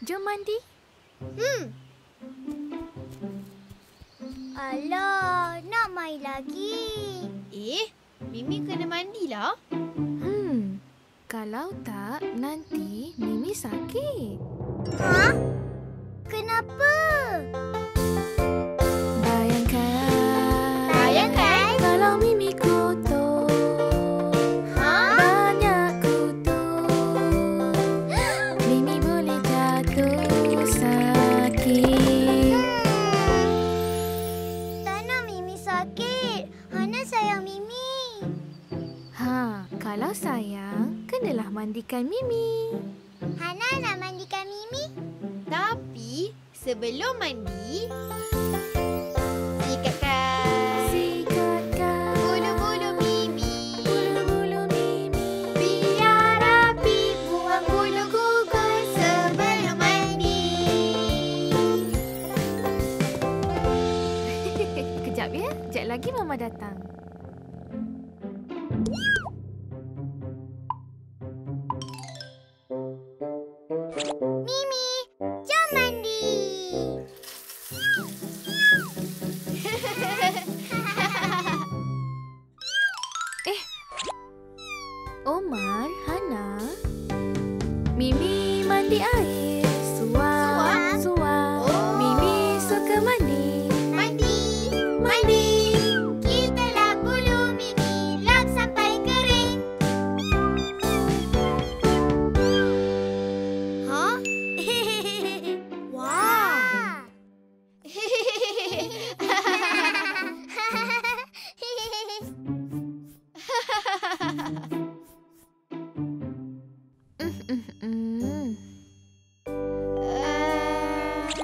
Jom mandi. Alah, nak main lagi. Mimi kena mandilah. Kalau tak, nanti Mimi sakit. Ha? Kenapa? Bayangkan kalau Mimi kotor. Banyak kutu. Mimi boleh jatuh sakit. Tak nak Mimi sakit. Hana sayang Mimi. Kalau sayang, kenalah mandikan Mimi. Hana nak mandikan Mimi. Tapi sebelum mandi, Sikatkan bulu-bulu Mimi. Bulu-bulu Mimi. Biar rapi, buang bulu gugur sebelum mandi. Kejap ya, sekejap lagi Mama datang. Mimi, jom mandi. Omar, Hana. Mimi mandi air. Suap. Mimi suka mandi. Mandi. Kita lap bulu Mimi, lap sampai kering. Hah? Wah.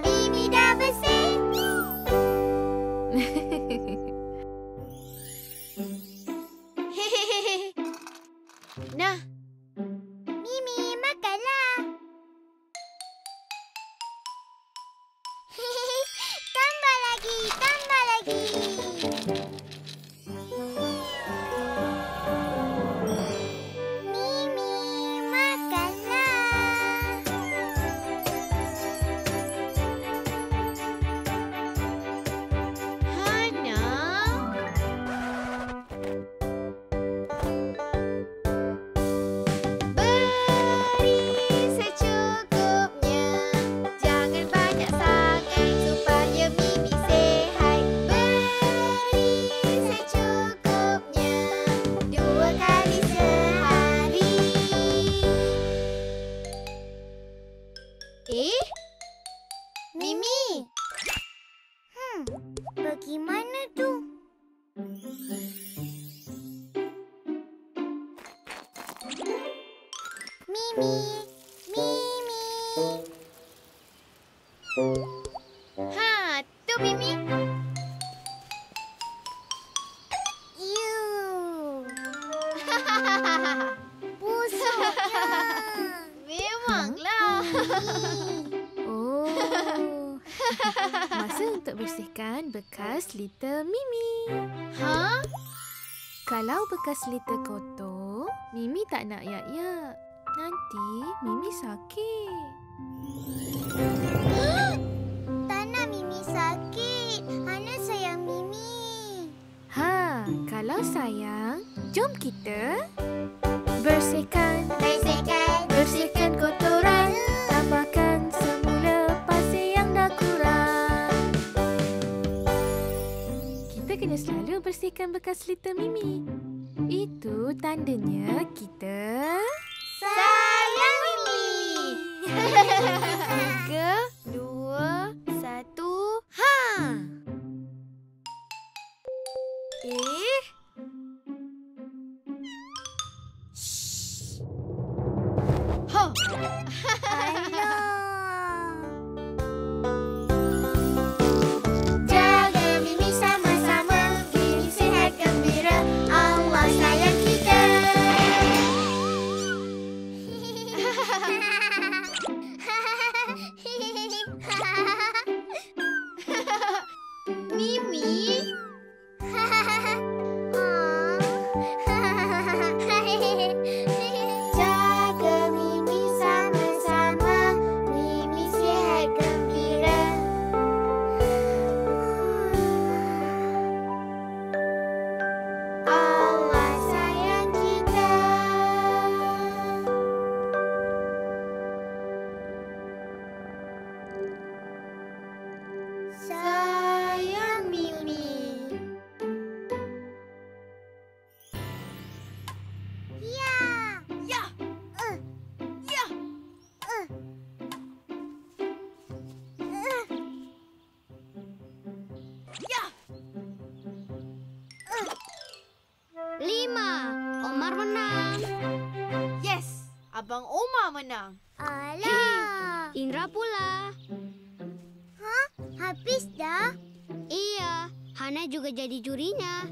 Mimi dah bersih. Nah, Mimi, makanlah. Tambah lagi. Mimi, makanlah. Hana. Beri secukupnya. Jangan banyak sangat supaya Mimi sihat. Beri secukupnya. 2 kali sehari. Mimi. Bagaimana tu? Mimi. Tu Mimi. Busuknya. Memanglah. Oh. Masa untuk bersihkan bekas liter Mimi. Kalau bekas liter kotor, Mimi tak nak yak-yak. Nanti Mimi sakit. Tak nak Mimi sakit. Hana sayang Mimi. Kalau sayang, jom kita bersihkan kotoran. Tambahkan semula pasir yang dah kurang. Kita kena selalu bersihkan bekas liter Mimi. Itu tandanya kita Sayang Mimi. 3, 2, 1. Jaga Mimi sama-sama. Mimi sihat gembira. Allah sayang kita. Abang Omar menang. Alah. Indra pula. Habis dah. Iya, Hana juga jadi jurinya.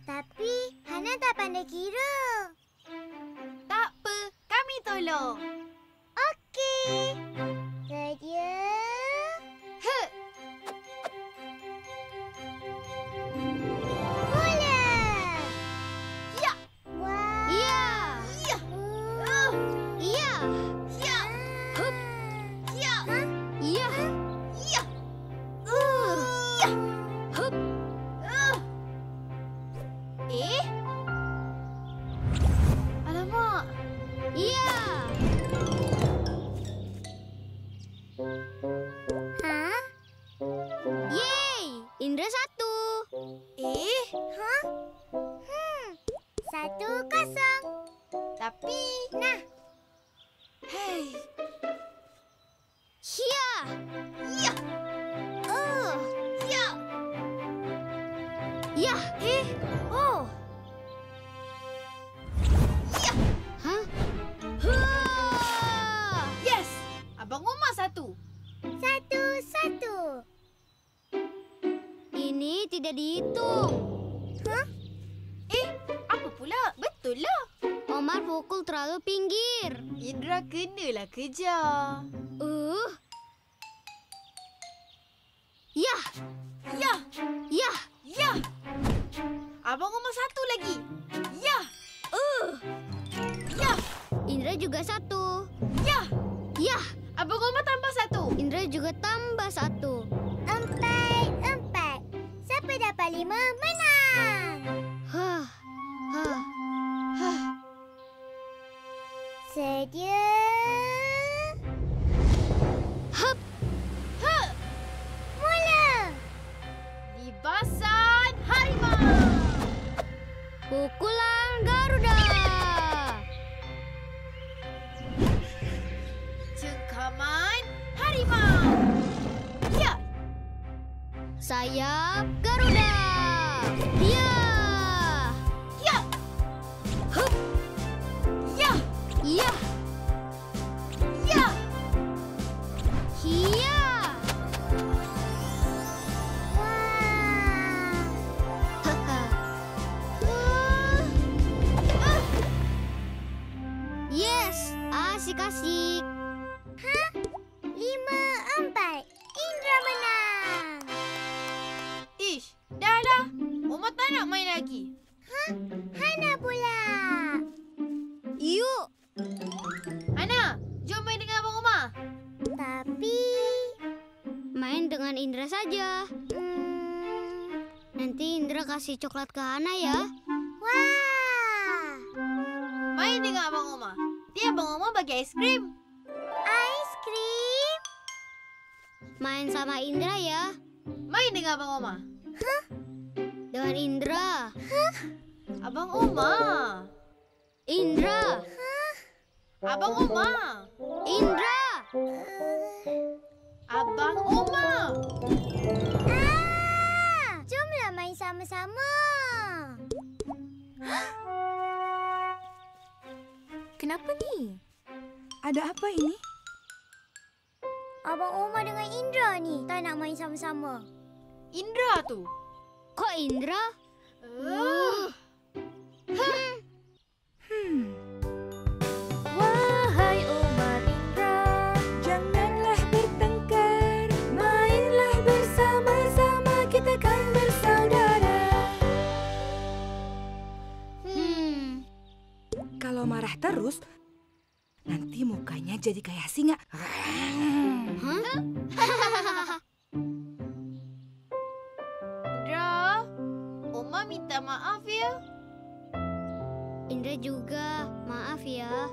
Tapi Hana tak pandai kira. Tak apa, kami tolong. Okey. Sedia. Mula. Ya. Wah. Iya. Ya. Iya. Ya. Hup. Ya. Iya. Ya. Ya. Hup. Alamak. Iya. Hah? Yeay, Indra 1. 1-0. Tapi... Nah. Hei. Ya. Ya. Ya. Ya. Oh. Ya. Hah? Hah. Yes. Abang Omar 1. 1-1. Ini tidak dihitung. Apa pula? Betul lah. Omar pukul terlalu pinggir. Indra kenalah kejar. Ya. Ya. Ya. Ya. Abang Omar 1 lagi. Ya. Ya. Indra juga 1. Ya. Ya. Abang Omar tambah 1. Indra juga tambah 1. 4-4. Siapa dapat 5 menang. Hah. Hah. Hah. Sedia. Hup. Mula. Libasan harimau. Pukulan Garuda. Cengkaman harimau. Ya. Sayap Garuda. Ya. Ya. Hup. Ya. Ya. Ya. Ya. Wah. Haha. Yes, asik-asik. 5-4. Indra menang. Ish, dah lah. Omar tak nak main lagi. Hana pula. Yuk. Hana, jom main dengan Abang Omar. Tapi... Main dengan Indra saja. Nanti Indra kasih coklat ke Hana ya. Wah. Main dengan Abang Omar. Nanti Abang Omar bagi aiskrim. Aiskrim. Main sama Indra ya. Main dengan Abang Omar. Dengan Indra. Abang Omar. Indra. Abang Omar. Indra. Abang Omar. Jomlah main sama-sama. Kenapa ni? Ada apa ini? Abang Omar dengan Indra ni tak nak main sama-sama. Indra tu. Kok Indra? Wahai Omar Indra, Janganlah bertengkar, mainlah bersama-sama, kita kan bersaudara. Kalau marah terus, nanti mukanya jadi kayak singa. Indra, Omar minta maaf ya. Indra juga, maaf ya.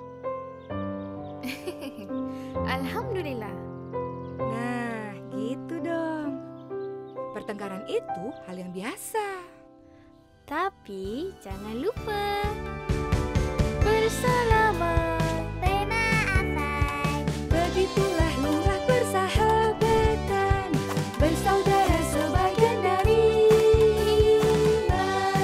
Alhamdulillah. Nah, gitu dong. Pertengkaran itu hal yang biasa. Tapi jangan lupa bersalaman. Bermaafan. Begitulah lumrah persahabatan, bersaudara sebagian dari iman.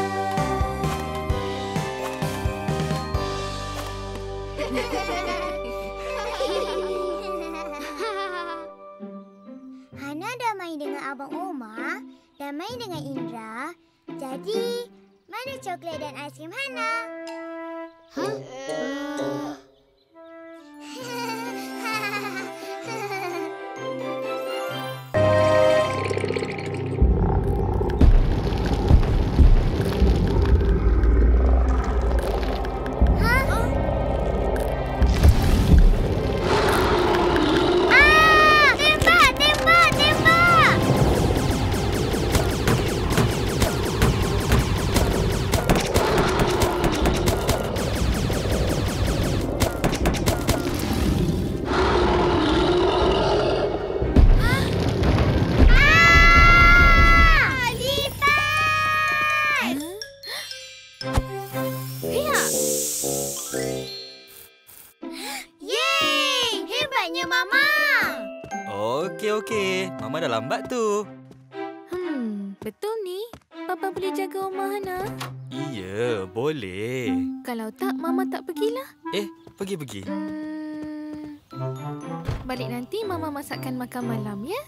Abang Omar dan main dengan Indra. Jadi, mana coklat dan aiskrim Hana? Okey. Mama dah lambat tu. Betul ni? Papa boleh jaga Omar Hana? Iya, boleh. Kalau tak, Mama tak pergilah. Pergi. Balik nanti Mama masakkan makan malam, ya?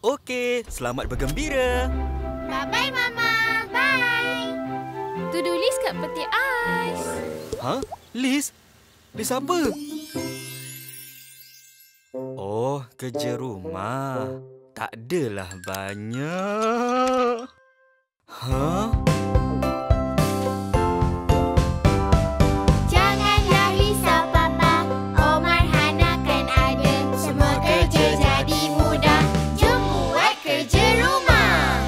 Okey, selamat bergembira. Bye-bye, Mama. Bye. To-do list kat peti ais. Liz? Liz apa? Oh, kerja rumah. Tak adalah banyak. Janganlah risau, Papa. Omar Hana kan ada. Semua kerja jadi mudah. Jom buat kerja rumah.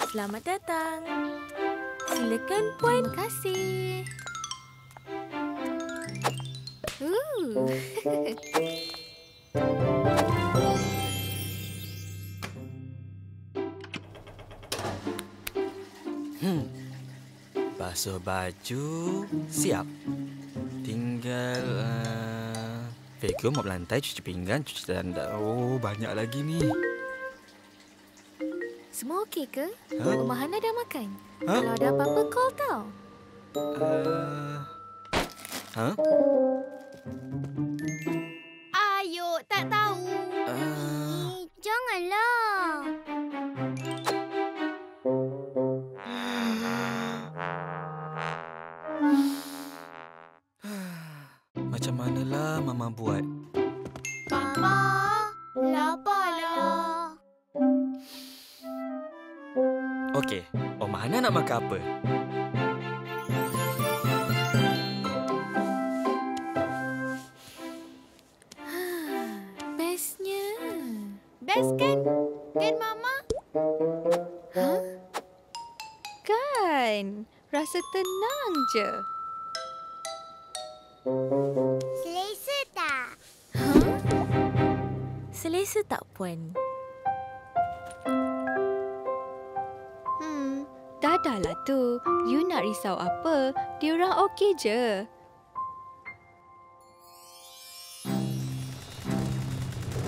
Selamat datang. Silakan, Puan. Terima kasih. Basuh baju, siap. Tinggal vacuum, mop lantai, cuci pinggan, cuci tanda. Oh, banyak lagi ni. Semua okey ke? Omar Hana dah makan? Kalau ada apa-apa, call tau. Ayo, tak tahu. Janganlah. Macam manalah Mama buat? Papa, laparlah. Okey, Omar Hana nak makan apa? Bestnya. Best kan? Kan, Mama? Kan? Rasa tenang je. Selesa tak? Selesa tak, Puan? Dahlah tu. You nak risau apa? Diorang okey je.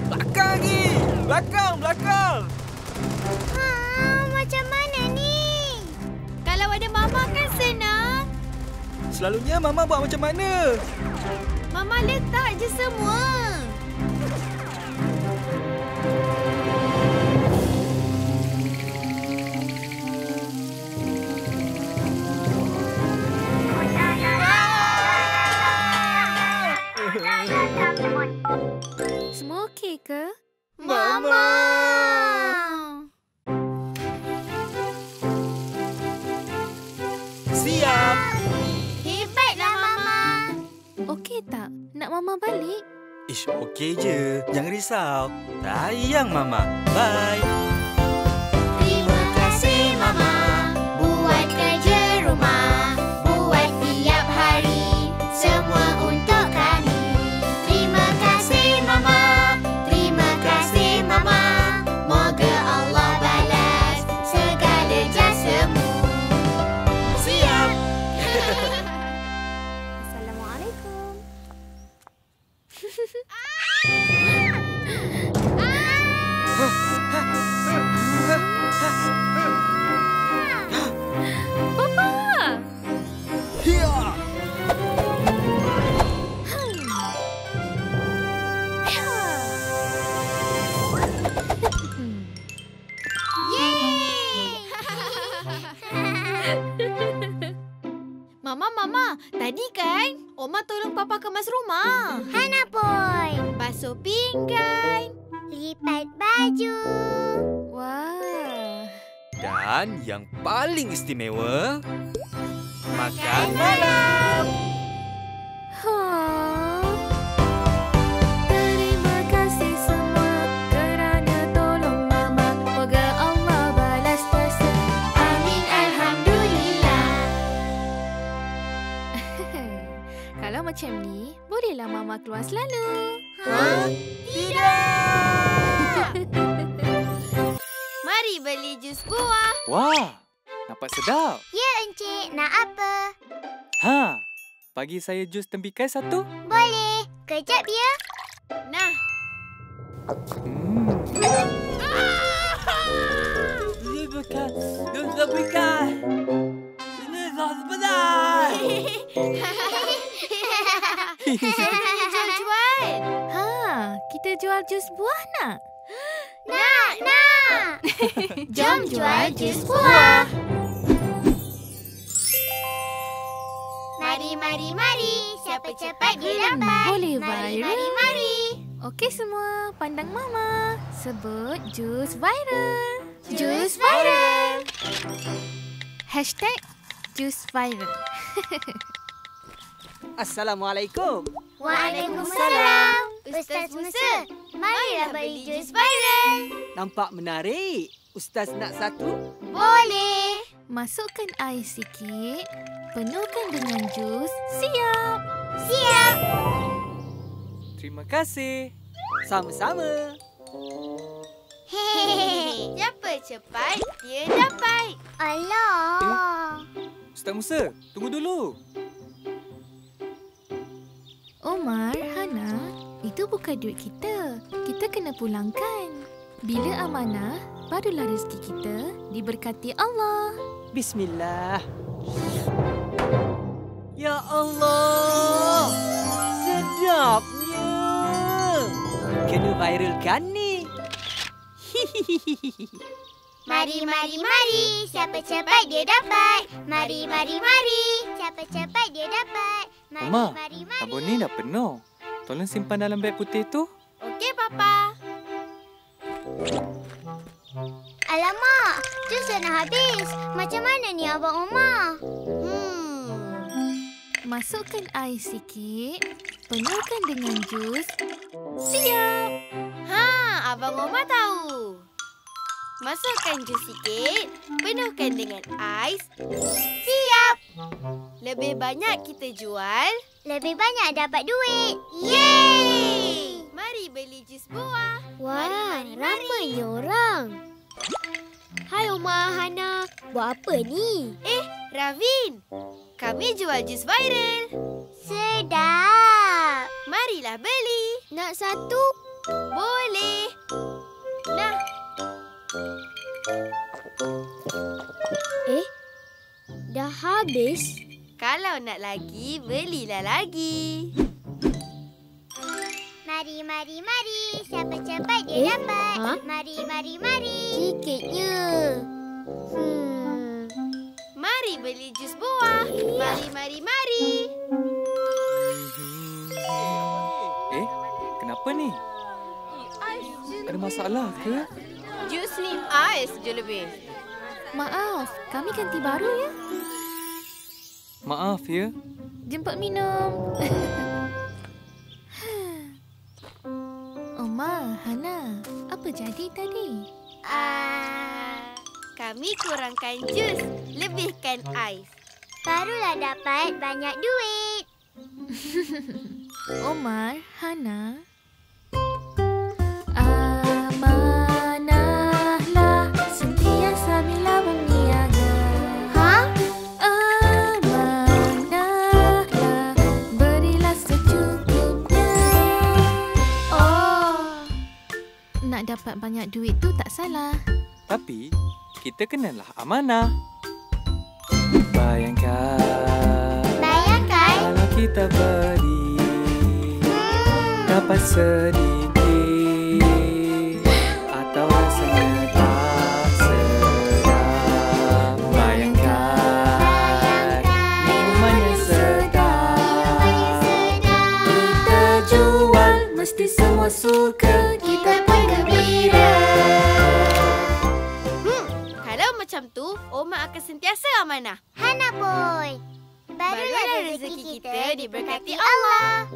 Belakang ni! Belakang! Macam mana ni? Kalau ada Mama kan senang. Selalunya Mama buat macam mana? Mama letak je semua. Semua okey ke? Mama! Siap! Hebatlah, Mama. Okey tak? Nak Mama balik? Ish, okey je. Jangan risau. Sayang Mama. Bye. Terima kasih, Mama. Buat kerja rumah. Buat tiap hari. Semua untuk kami. Terima kasih, Mama. Terima kasih, Mama. Moga Allah balas segala jasamu. Siap! Assalamualaikum. Oma tolong Papa kemas rumah. Hana pun. Basuh pinggan. Lipat baju. Wah. Dan yang paling istimewa, makan malam. Terima kasih semua kerana tolong Mama. Moga Allah balas jasa. Amin, alhamdulillah. Kalau macam ni, bolehlah Mama keluar selalu. Tidak. Mari beli jus buah. Wah, nampak sedap. Ya, Encik. Nak apa? Ha, bagi saya jus tembikai satu. Boleh. Kejap ya. Nah, Ini bukan jus tembikai. Ini jus benar. sini jual-jual. Ha, kita jual jus buah nak? Nak. Jom jual jus buah. Mari. Siapa cepat dia dapat. Boleh Mari. viral. Okey semua, pandang Mama. Sebut jus viral. Jus viral. Hashtag jus viral. Assalamualaikum. Waalaikumsalam. Ustaz Musa, marilah beli jus viral. Nampak menarik. Ustaz nak satu? Boleh. Masukkan air sikit. Penuhkan dengan jus. Siap. Siap. Terima kasih. Sama-sama. Hehehe. Siapa cepat, dia dapat. Allah. Ustaz Musa, tunggu dulu. Omar, Hana, itu bukan duit kita. Kita kena pulangkan. Bila amanah, barulah rezeki kita diberkati Allah. Bismillah. Ya Allah. Sedapnya. Kena viralkan ni. Mari. Siapa cepat dia dapat. Mari. Siapa cepat dia dapat. Oma, tabung ni dah penuh. Tolong simpan dalam beg putih tu. Okey, Papa. Alamak, jus dah nak habis. Macam mana ni Abang Omar? Masukkan air sikit. Penuhkan dengan jus. Siap. Abang Omar tahu. Masukkan jus sikit, penuhkan dengan ais. Siap. Lebih banyak kita jual, Lebih banyak dapat duit. yeay! Mari beli jus buah. Wah, ramainya orang. Hai Omar, Hana. Buat apa ni? Ravin, kami jual jus viral. Sedap. Marilah beli. Nak satu? Boleh. Nah, Dah habis? kalau nak lagi, belilah lagi. Mari. Siapa cepat dia dapat. Ha? Mari. Sikitnya. Mari beli jus buah. Mari. Kenapa ni? Ada masalah ke? Jus ni ais je lebih. Maaf, kami ganti baru ya. Maaf ya. Jemput minum. Omar, Hana, apa jadi tadi? Kami kurangkan jus, lebihkan ais. Barulah dapat banyak duit. Omar, Hana. Amanahlah sentiasa bila berniaga. Amanahlah, berilah secukupnya. Nak dapat banyak duit tu tak salah. Tapi, kita kenalah amanah. Bayangkan kalau kita beli dapat sedikit atau rasanya tak sedap. Bayangkan minuman yang sedap Omar akan sentiasa amanah. Hana boy. Barulah rezeki kita diberkati Allah.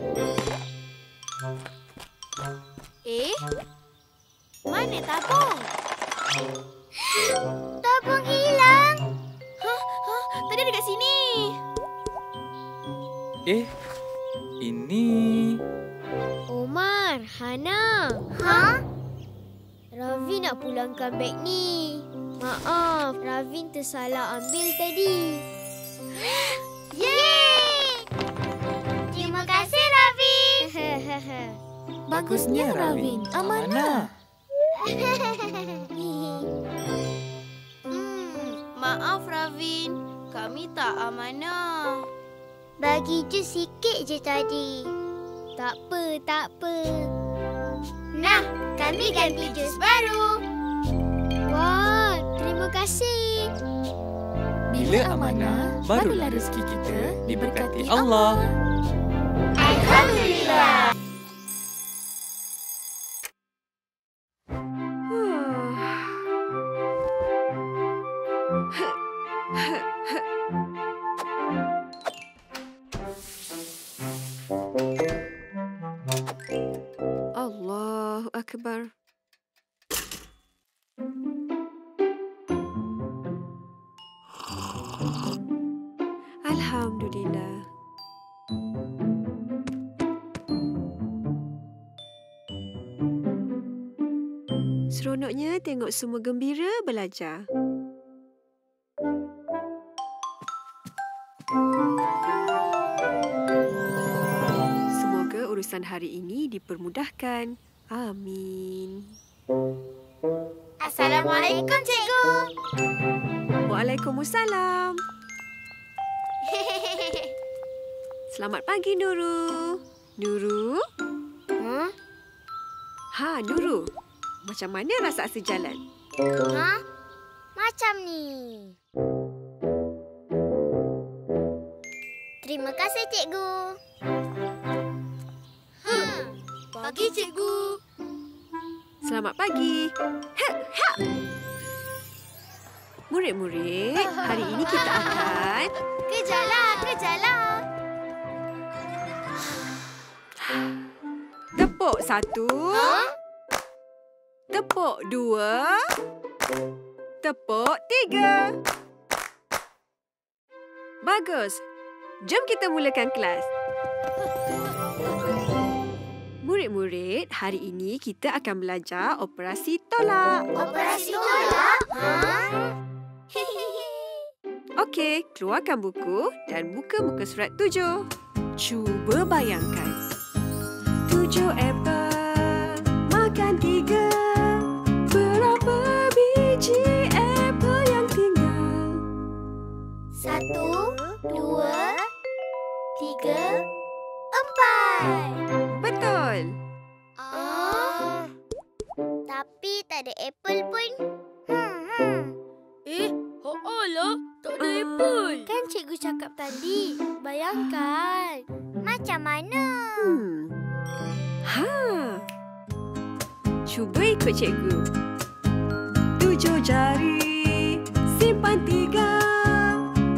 Mana tabung? Tabung hilang. Tadi dekat sini. Ini... Omar, Hana. Ha? Ravi nak pulangkan beg ni. Maaf, Ravin tersalah ambil tadi. Yeay! Terima kasih, Ravin. Bagusnya, Ravin. Amanah. Maaf, Ravin. Kami tak amanah. Bagi jus sikit je tadi. Tak apa. Nah, kami ganti jus baru. Wah, terima kasih. Bila amanah, barulah rezeki kita diberkati Allah. Alhamdulillah. Allahu Akbar. Alhamdulillah. Seronoknya tengok semua gembira belajar. Semoga urusan hari ini dipermudahkan. Amin. Assalamualaikum, Cikgu. Waalaikumsalam. Selamat pagi, Nurul. Nurul? Nurul. Macam mana rasa asa jalan? Macam ni. Terima kasih, Cikgu. Pagi, Cikgu. Selamat pagi. Murid-murid, hari ini kita akan... Kejarlah. Tepuk 1. Tepuk 2. Tepuk 3. Bagus. Jom kita mulakan kelas. Murid-murid, hari ini kita akan belajar operasi tolak. Operasi tolak? Okey, keluarkan buku dan buka muka surat 7. Cuba bayangkan. 7 apple, makan 3. Berapa biji apple yang tinggal? 1, 2, 3, 4. Betul. Tapi tak ada apple pun. Alah, tak ada apple. Kan cikgu cakap tadi. Bayangkan. Macam mana? Cuba ikut cikgu. 7 jari, simpan 3.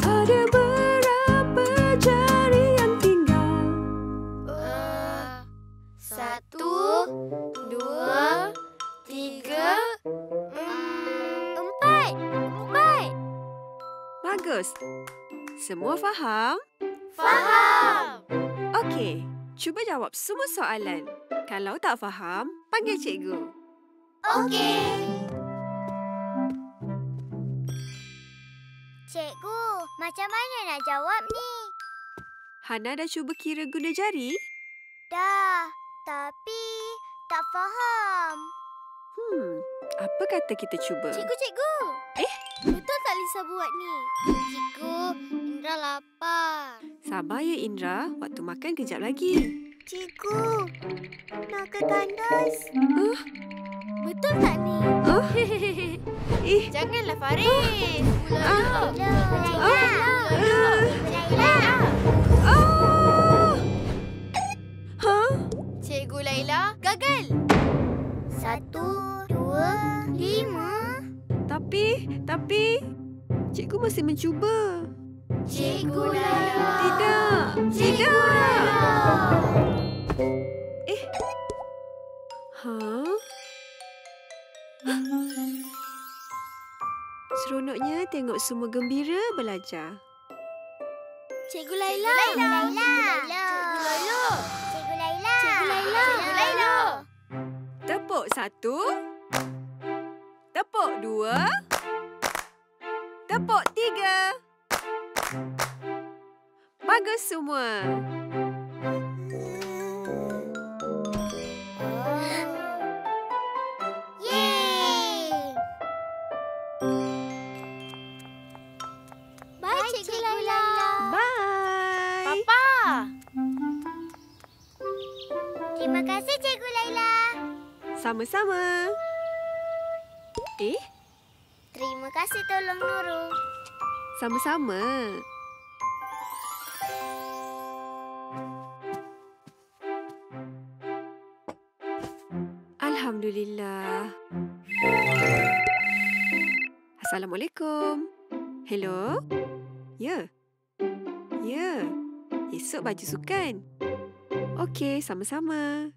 Ada berapa jari yang tinggal? 1, 2, 3, 4. Bagus. Semua faham? Faham. Okey, cuba jawab semua soalan. Kalau tak faham, panggil cikgu. Okey. Cikgu, macam mana nak jawab ni? Hana dah cuba kira guna jari? Dah, tapi tak faham. Apa kata kita cuba? Cikgu. Betul tak Lisa buat ni? Cikgu, Indra lapar. Sabar ya Indra, waktu makan kejap lagi. Cikgu, nak ke tandas? Betul tak ni? Janganlah, Faris. Cikgu Laila gagal. 1, 2, 5. Tapi... Cikgu masih mencuba. Cikgu Laila. Tidak. Cikgu Laila. Seronoknya tengok semua gembira belajar. Cikgu Laila. Cikgu Laila. Cikgu Laila. Cikgu Laila. Cikgu Laila. Tepuk 1. Tepuk 2. Tepuk 3. Bagus semua. Bye, Cikgu Laila. Bye. Papa. Terima kasih, Cikgu Laila. Sama-sama. Terima kasih tolong Nurul. Sama-sama. Alhamdulillah. Assalamualaikum. Hello? Ya. Ya. Esok baju sukan. Okey, sama-sama.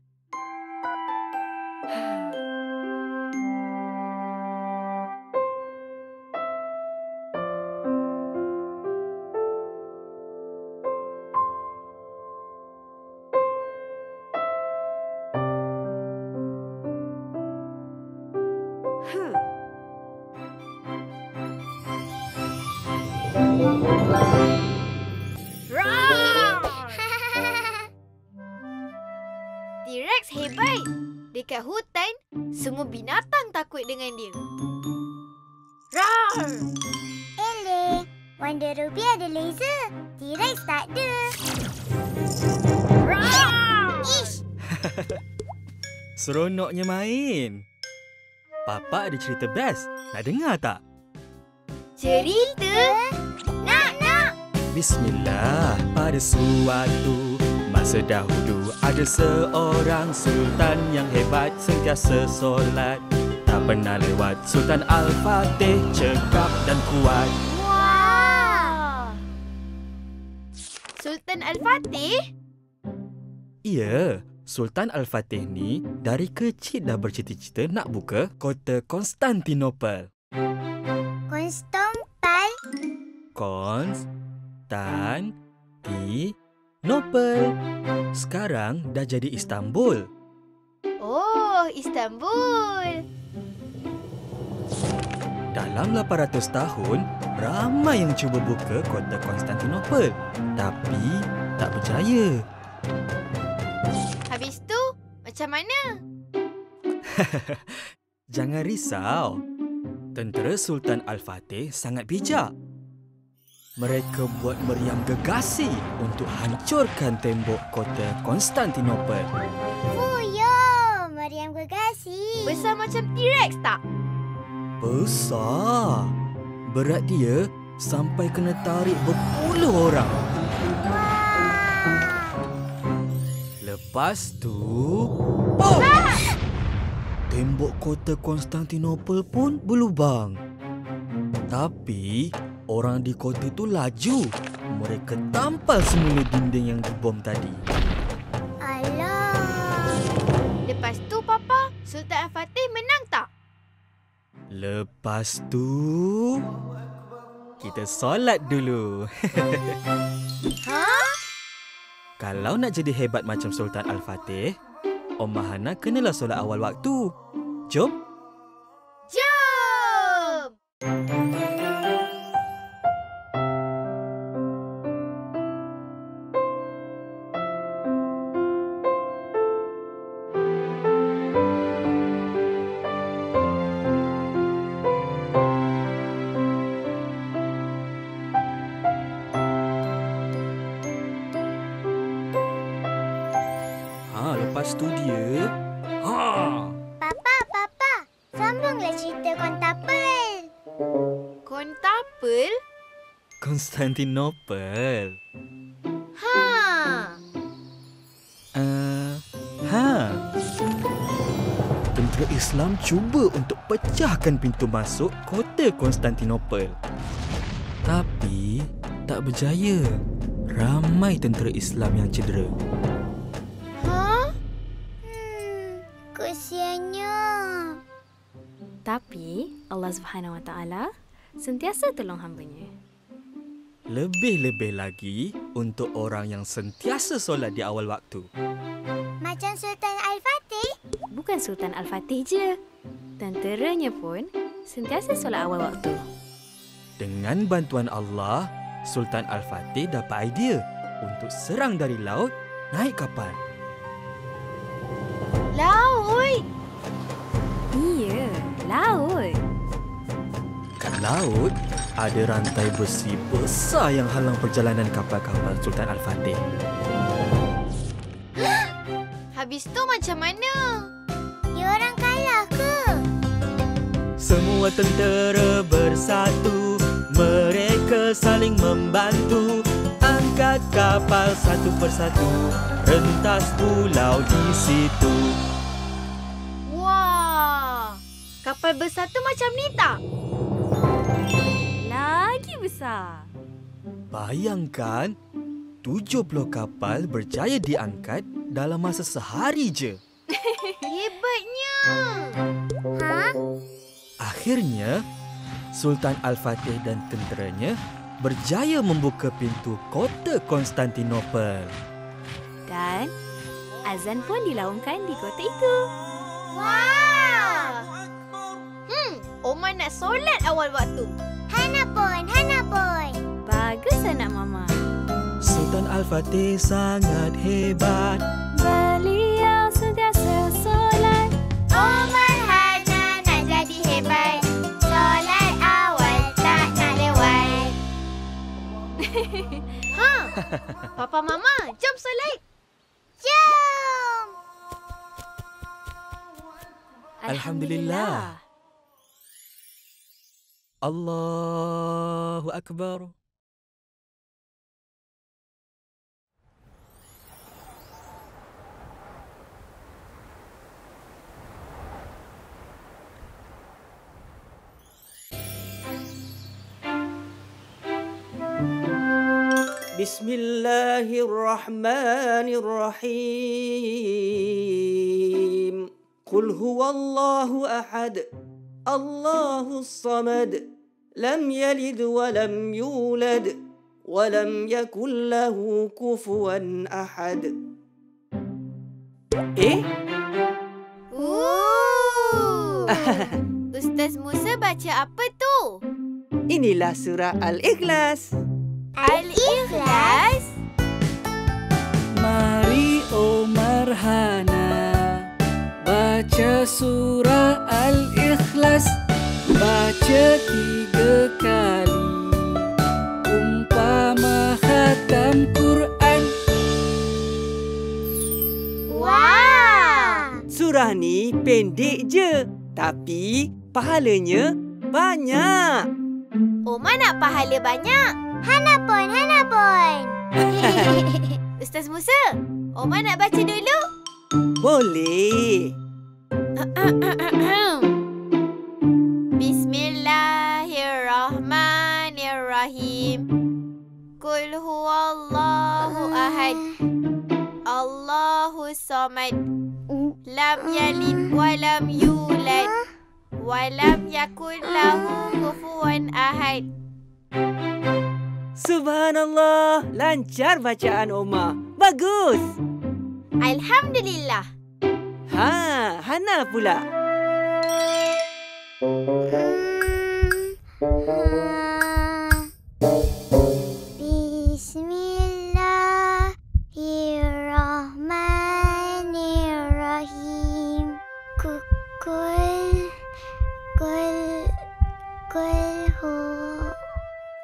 T-Rex hebat. Dekat hutan, semua binatang takut dengan dia. Rawr! Eleh, Wonder Ruby ada laser. T-Rex tak ada. Ish! Seronoknya main. Papa ada cerita best. Nak dengar tak? Cerita? Nak! Bismillah, pada suatu masa dahulu ada seorang sultan yang hebat, sentiasa solat. Tak pernah lewat Sultan Al-Fatih, cekap dan kuat. Wah! Sultan Al-Fatih? Ya, Sultan Al-Fatih ni dari kecil dah bercita-cita nak buka kota Konstantinopel. Konstantinopel. Sekarang dah jadi Istanbul. Oh, Istanbul. Dalam 800 tahun, ramai yang cuba buka kota Konstantinopel. Tapi tak berjaya. Habis tu, macam mana? Jangan risau. Tentera Sultan Al-Fatih sangat bijak. Mereka buat meriam gegasi untuk hancurkan tembok kota Konstantinopel. Fuyo, meriam gegasi. Besar macam T-Rex tak? Besar. Berat dia sampai kena tarik berpuluh orang. Lepas tu, pom! Tembok kota Konstantinopel pun berlubang. Tapi orang di kota tu laju. Mereka tampal semula dinding yang dibom tadi. Alah. Lepas tu, Papa, Sultan Al-Fatih menang tak? Lepas tu, kita solat dulu. Ha? Kalau nak jadi hebat macam Sultan Al-Fatih, Omah Hana kenalah solat awal waktu. Jom. Jom! Lepas tu dia... Papa, sambunglah cerita Kontapel. Kontapel? Konstantinopel. Ha. Tentera Islam cuba untuk pecahkan pintu masuk kota Konstantinopel. Tapi tak berjaya. Ramai tentera Islam yang cedera. Kesiannya. Tapi Allah Subhanahu Wa Taala sentiasa tolong hamba-Nya. Lebih-lebih lagi untuk orang yang sentiasa solat di awal waktu. Macam Sultan Al-Fatih? Bukan Sultan Al-Fatih je. Tenteranya pun sentiasa solat awal waktu. Dengan bantuan Allah, Sultan Al-Fatih dapat idea untuk serang dari laut naik kapal. Laut? Iya, laut. Kat laut, ada rantai besi besar yang halang perjalanan kapal-kapal Sultan Al-Fatih. Habis tu macam mana? Diorang kalah ke? Semua tentera bersatu, mereka saling membantu. Angkat kapal satu persatu, rentas pulau di situ. Wah! Kapal besar tu macam ni tak? Lagi besar. Bayangkan, 70 kapal berjaya diangkat dalam masa sehari je. Hebatnya! Akhirnya, Sultan Al-Fatih dan tenteranya berjaya membuka pintu kota Konstantinopel. Dan azan pun dilaungkan di kota itu. Wah! Omar nak solat awal waktu. Hana pun. Bagus anak Mama. Sultan Al-Fatih sangat hebat. Beliau sentiasa solat. Omar Hana nak jadi hebat. Solat awal tak nak lewat. Papa Mama, jom solat. Jom! Alhamdulillah. Allahu Akbar. Bismillahirrahmanirrahim. Qul huwallahu ahad. Allahus samad. Lam yalid wa lam yulad wa lam yakul lahu kufuwan ahad. Ustaz Musa baca apa tu? Inilah surah Al-Ikhlas. Al-Ikhlas? Mari Omar Hana baca surah Al-Ikhlas. Baca 3 kali umpama khatam Quran. Wah! Surah ni pendek je, tapi pahalanya banyak. Omar nak pahala banyak. Hana pun. Ustaz Musa, Omar nak baca dulu? Boleh. Bismillahirrahmanirrahim. Qul huwallahu ahad. Allahus samad. Lam yalid wa lam yulad. Wa lam yakul lahu kufuwan ahad. Subhanallah, lancar bacaan Omar. Bagus. Alhamdulillah. Hana pula. Bismillahirrahmanirrahim.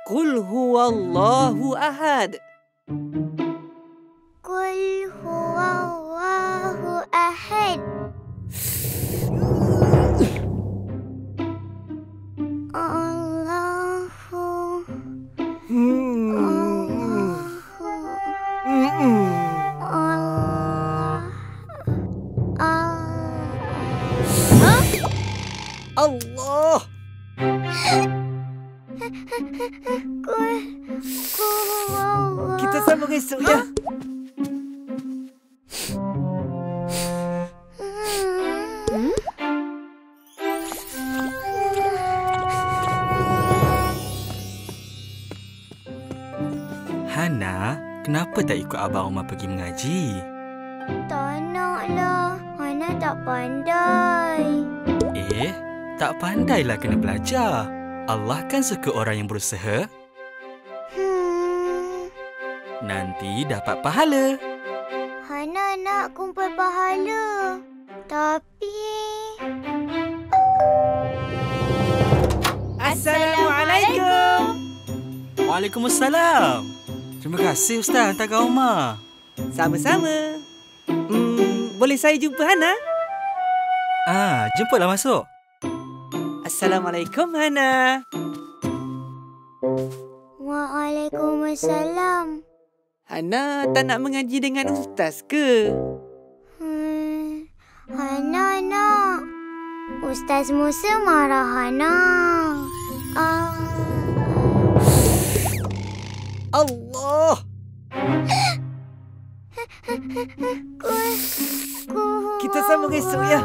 Qul huwallahu ahad. Qul huwallahu ahad. Allah. Kita sambung esok ya. Hana, kenapa tak ikut Abang Omar pergi mengaji? Tak naklah. Hana tak pandai. Tak pandailah kena belajar. Allah kan suka orang yang berusaha. Nanti dapat pahala. Hana nak kumpul pahala. Tapi... Assalamualaikum. Waalaikumsalam. Terima kasih Ustaz hantar Kak Omar. Sama-sama. Boleh saya jumpa Hana? Jemputlah masuk. Assalamualaikum Hana. Waalaikumsalam. Hana tak nak mengaji dengan Ustaz ke? Hana nak. Ustaz Musa marah Hana. Allah. Kita sambung esok ya.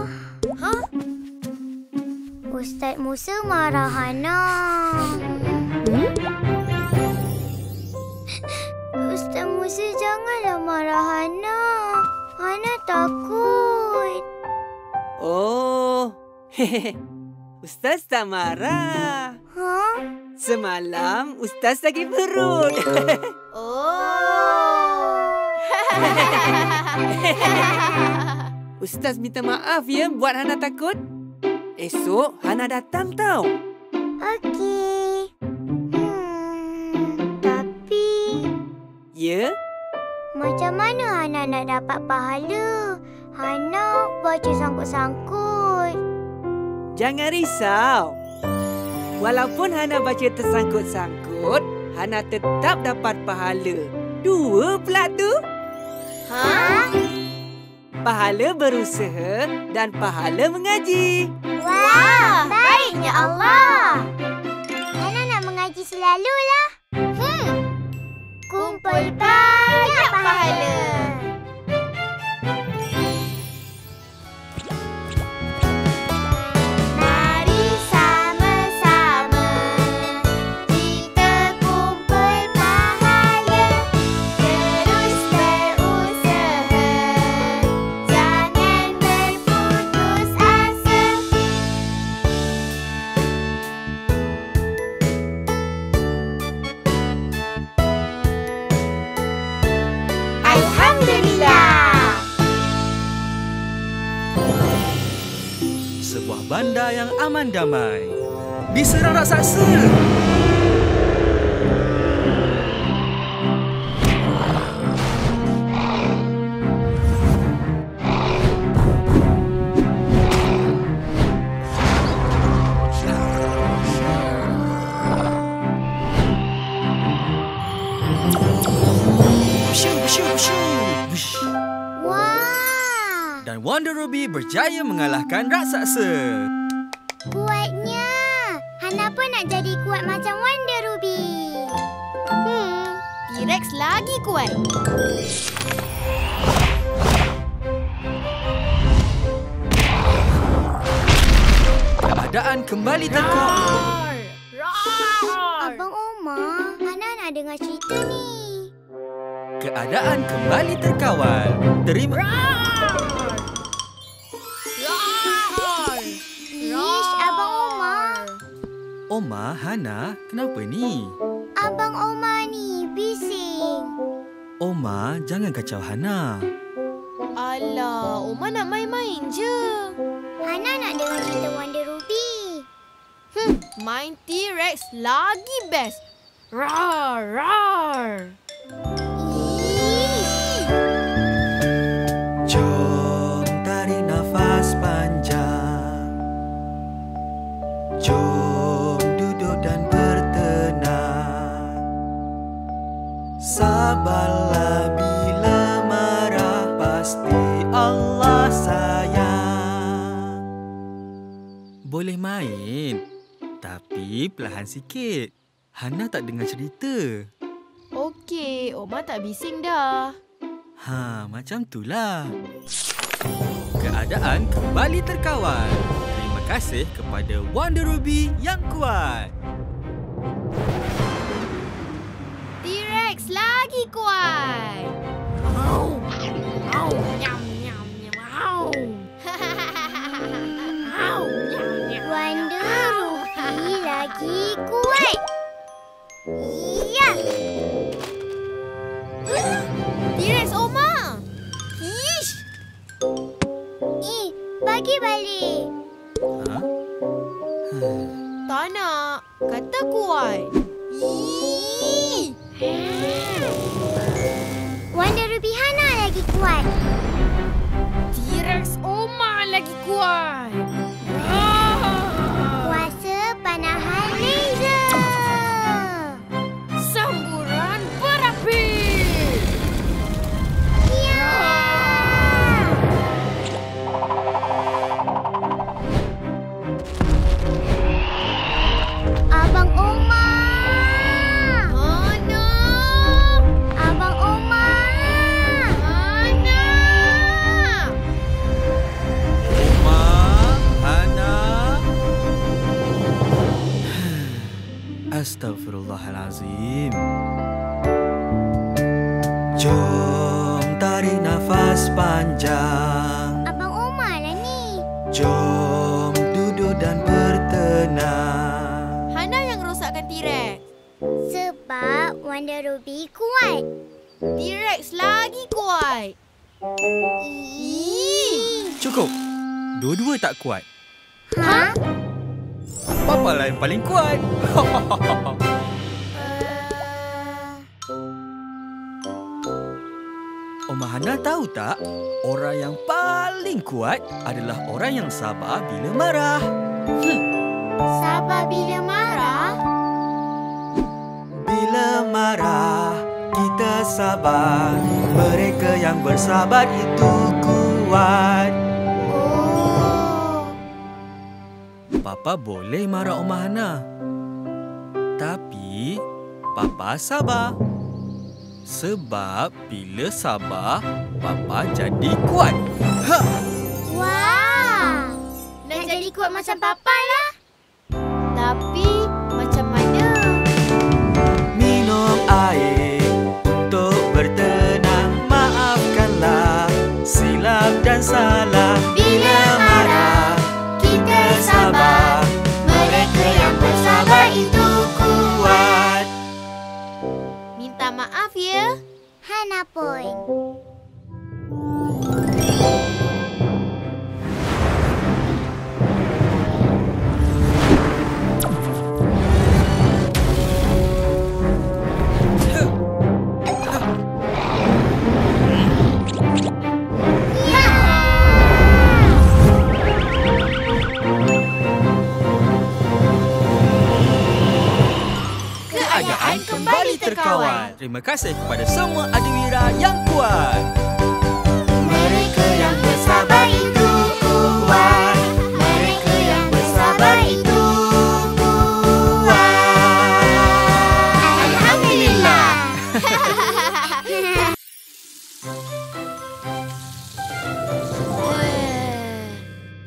Ustaz Musa marah Hana. Ustaz Musa janganlah marah Hana. Hana takut. Oh, Ustaz tak marah. Semalam Ustaz sakit perut. Ustaz minta maaf ya buat Hana takut. Esok Hana datang tau. Okey. Tapi... Ya? Macam mana Hana nak dapat pahala? Hana baca sangkut-sangkut. Jangan risau. Walaupun Hana baca tersangkut-sangkut, Hana tetap dapat pahala. 2 pula tu. Pahala berusaha dan pahala mengaji. Wah, baiknya Allah. Hana nak mengaji selalulah. Kumpul banyak pahala. Mari sama-sama kita kumpul pahala. Terus berusaha, jangan berputus asa. Alhamdulillah. Sebuah bandar yang aman damai diserang raksasa. Wah, Dan Wonder Ruby berjaya mengalahkan raksasa. kuatnya. Hana pun nak jadi kuat macam Wonder Ruby. T-Rex lagi kuat. Keadaan kembali terkawal. Abang Omar, Hana nak dengar cerita ni. Keadaan kembali terkawal. Terima... Ish, Abang Omar. Omar, Hana, kenapa ni? Abang Omar ni bising. Omar, jangan kacau Hana. Alah, Omar nak main-main je. Hana nak dengar cerita Wonder Ruby. Main T-Rex lagi best. Rar, rar. Jom tarik nafas panjang. Jom duduk dan bertenang. Sabarlah bila marah, pasti Allah sayang. Boleh main, tapi perlahan sikit. Hana tak dengar cerita. Okey, Omar tak bising dah. Macam itulah. Keadaan kembali terkawal. Terima kasih kepada Wonder Ruby yang kuat. T-Rex lagi kuat. Wonder Ruby lagi kuat. Ya. T-Rex Omar. Ish. Bagi balik. Tak nak. Kata kuat. Wonder Ruby Hana lagi kuat. T-Rex Omar lagi kuat. Kuasa panahan laser. Samburan berapi. Ya. Abang Omar. Hana. Abang Omar. Hana. Hana. Astaghfirullahalazim. Jom tarik nafas panjang. Abang Omar lah ni. Jom duduk dan bertenang. Hana yang rosakkan T-Rex. Sebab Wonder Ruby kuat. T-Rex lagi kuat. Cukup. Dua-dua tak kuat. Ha? Papa lah yang paling kuat. Omar Hana tahu tak? Orang yang paling kuat adalah orang yang sabar bila marah. Sabar bila marah? Bila marah, kita sabar. Mereka yang bersabar itu kuat. Papa boleh marah Omar Hana. Tapi, Papa sabar. Sebab bila sabar, Papa jadi kuat. Wah! Nak jadi kuat macam Papa lah. Tapi, macam mana? Minum air untuk bertenang. Maafkanlah silap dan salah. Bila marah, kita sabar. Mereka yang bersabar itu kuat. Minta maaf ya. Hana pun. Keadaan kembali terkawal. Terima kasih kepada semua adiwira yang kuat. Mereka yang bersabar itu kuat. Mereka yang bersabar itu kuat. Alhamdulillah.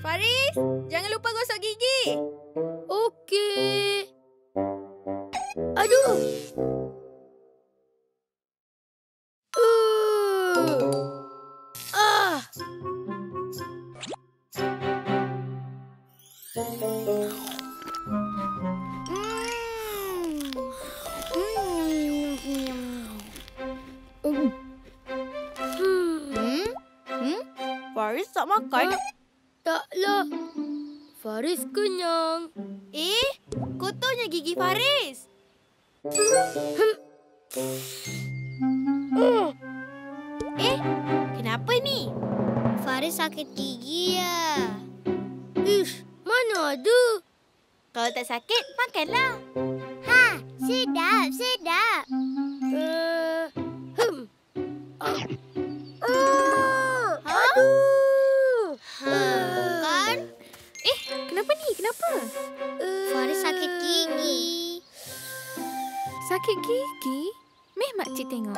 Faris, jangan lupa gosok gigi. Okey. Aduh. Faris tak makan? Taklah. Faris kenyang. Kotornya gigi Faris. Kenapa ni? Faris sakit gigi ya. Ish, mana ada? Kalau tak sakit, makanlah. Ha, sedap, sedap. Aduh. Kan? Kenapa ni? Kenapa? Faris sakit gigi. Sakit gigi? Meh makcik tengok.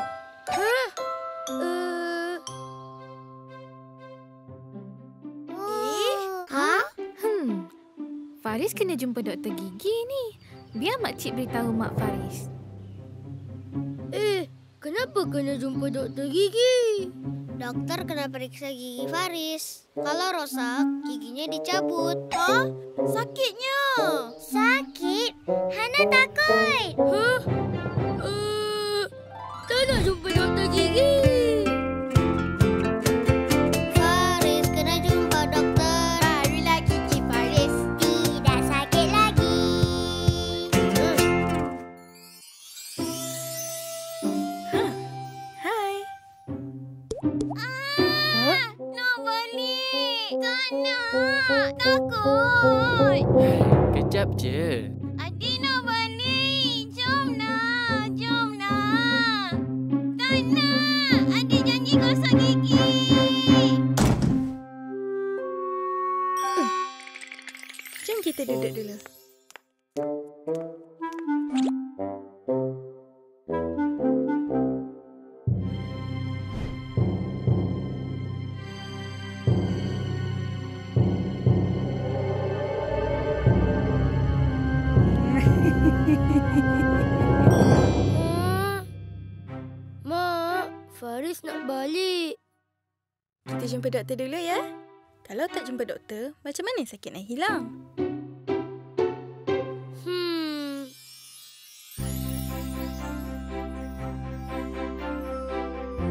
Faris kena jumpa doktor gigi ni. Biar makcik beritahu Mak Faris. Kenapa kena jumpa doktor gigi? Doktor kena periksa gigi Faris. Kalau rosak, giginya dicabut. Sakitnya. Sakit? Hana takut. Tak nak jumpa doktor gigi. Faris kena jumpa doktor. Barulah gigi Faris tidak sakit lagi. Hai. Nak balik. Tak nak. Takut. Kejap je. Adik nak balik. Jom nak. Jom nak. Tak nak. Adik janji gosok gigi. Jom kita duduk dulu. Mak, Faris nak balik. Kita jumpa doktor dulu ya. Kalau tak jumpa doktor, macam mana sakit nak hilang?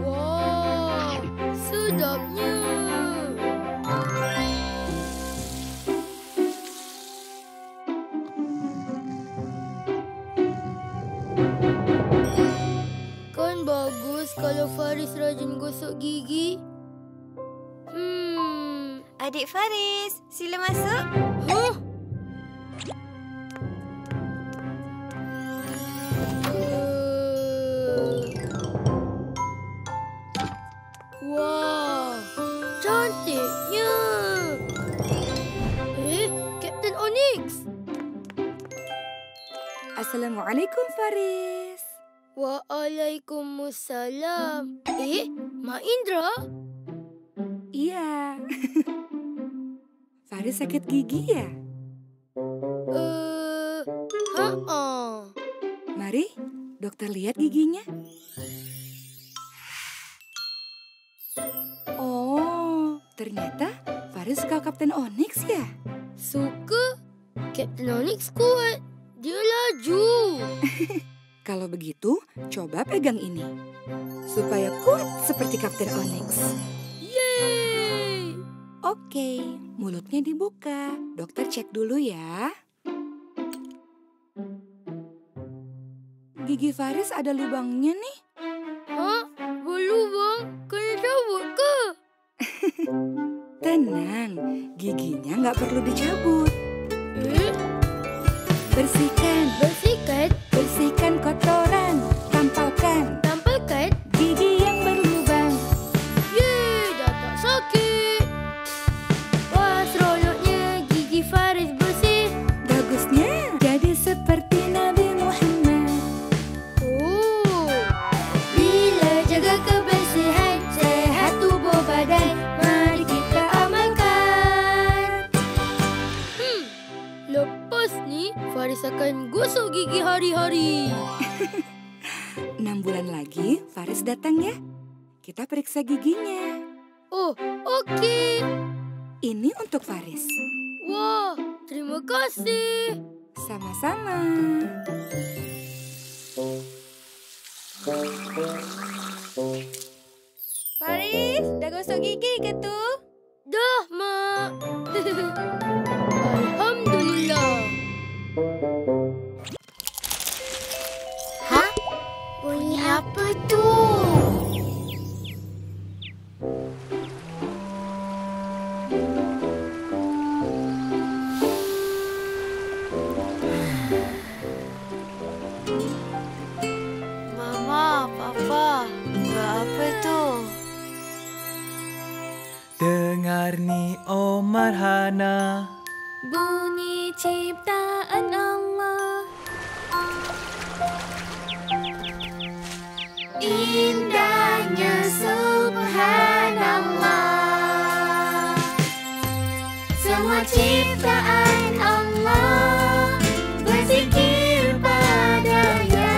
Wow, sedapnya. Kan bagus kalau Faris rajin gosok gigi. Adik Faris, sila masuk. Wow, cantiknya. Kapten Onyx. Assalamualaikum, Faris. Waalaikumsalam. Mak Indra? Iya. Faris sakit gigi ya? Mari, dokter lihat giginya. Oh, ternyata Faris suka Kapten Onyx ya? Suka? Kapten Onyx kuat. Dia laju. Kalau begitu, coba pegang ini. Supaya kuat seperti Kapten Onyx. Yeay! Oke, mulutnya dibuka. Dokter cek dulu ya. Gigi Faris ada lubangnya nih. Hah? Berlubang? Kena cabut ke? Tenang, giginya nggak perlu dicabut. Bersihkan. Bersihkan? Bersihkan kotoran. Tampalkan. Tampalkan? Gigi yang berlubang. Yeay, dah tak sakit. Wah, seronoknya gigi Faris bersih. Bagusnya jadi seperti Nabi Muhammad. Oh, bila jaga kebersihan, sehat tubuh badan, mari kita amalkan. Lepas ni, Faris akan gosok gigi hari-hari. 6 bulan lagi, Faris datang ya. Kita periksa giginya. Oh, okey. Ini untuk Faris. Wah, terima kasih. Sama-sama. Faris, dah gosok gigi ke tu? Dah, Mak. Alhamdulillah. Hah? Bunyi apa tu? Mama, Papa, buat apa tu? Dengar ni Omar Hana. Bunyi ciptaan Allah. ciptaan Allah, berzikir padanya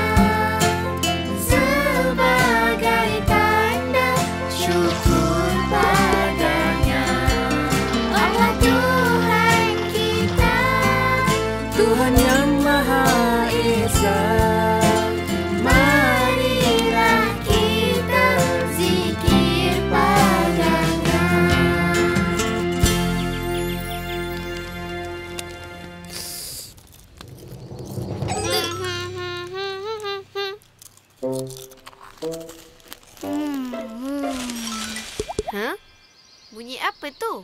sebagai tanda syukur padanya. Allah Tuhan kita, Tuhan yang Maha Esa. marilah kita zikir padanya. Ha? Bunyi apa tu?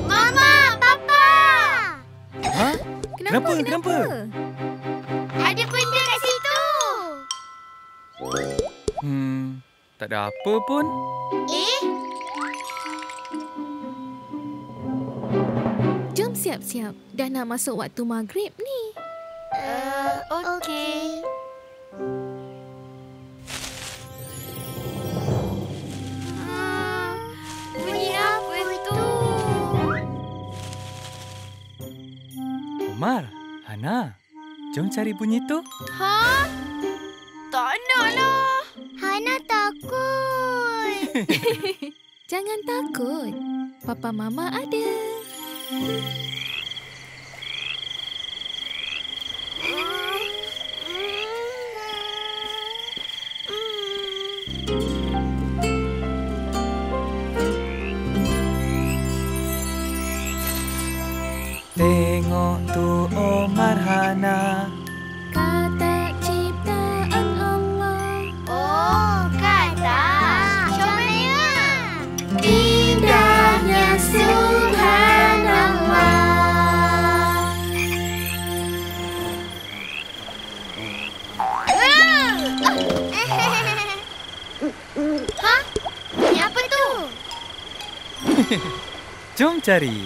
Mama, Papa! Ha? Kenapa? Ada benda kat situ. Tak ada apa pun. Jom siap-siap. Dah nak masuk waktu maghrib ni. Okey. Bunyi apa tu? Omar, Hana, jom cari bunyi tu. Ha? Tak naklah. Hana takut. Jangan takut. Papa Mama ada. Tengok tu Omar, Hana. Kata ciptaan Allah. Oh, kata. Comelnya. Indahnya subhanallah. Hah? Ini apa tu? Jom cari.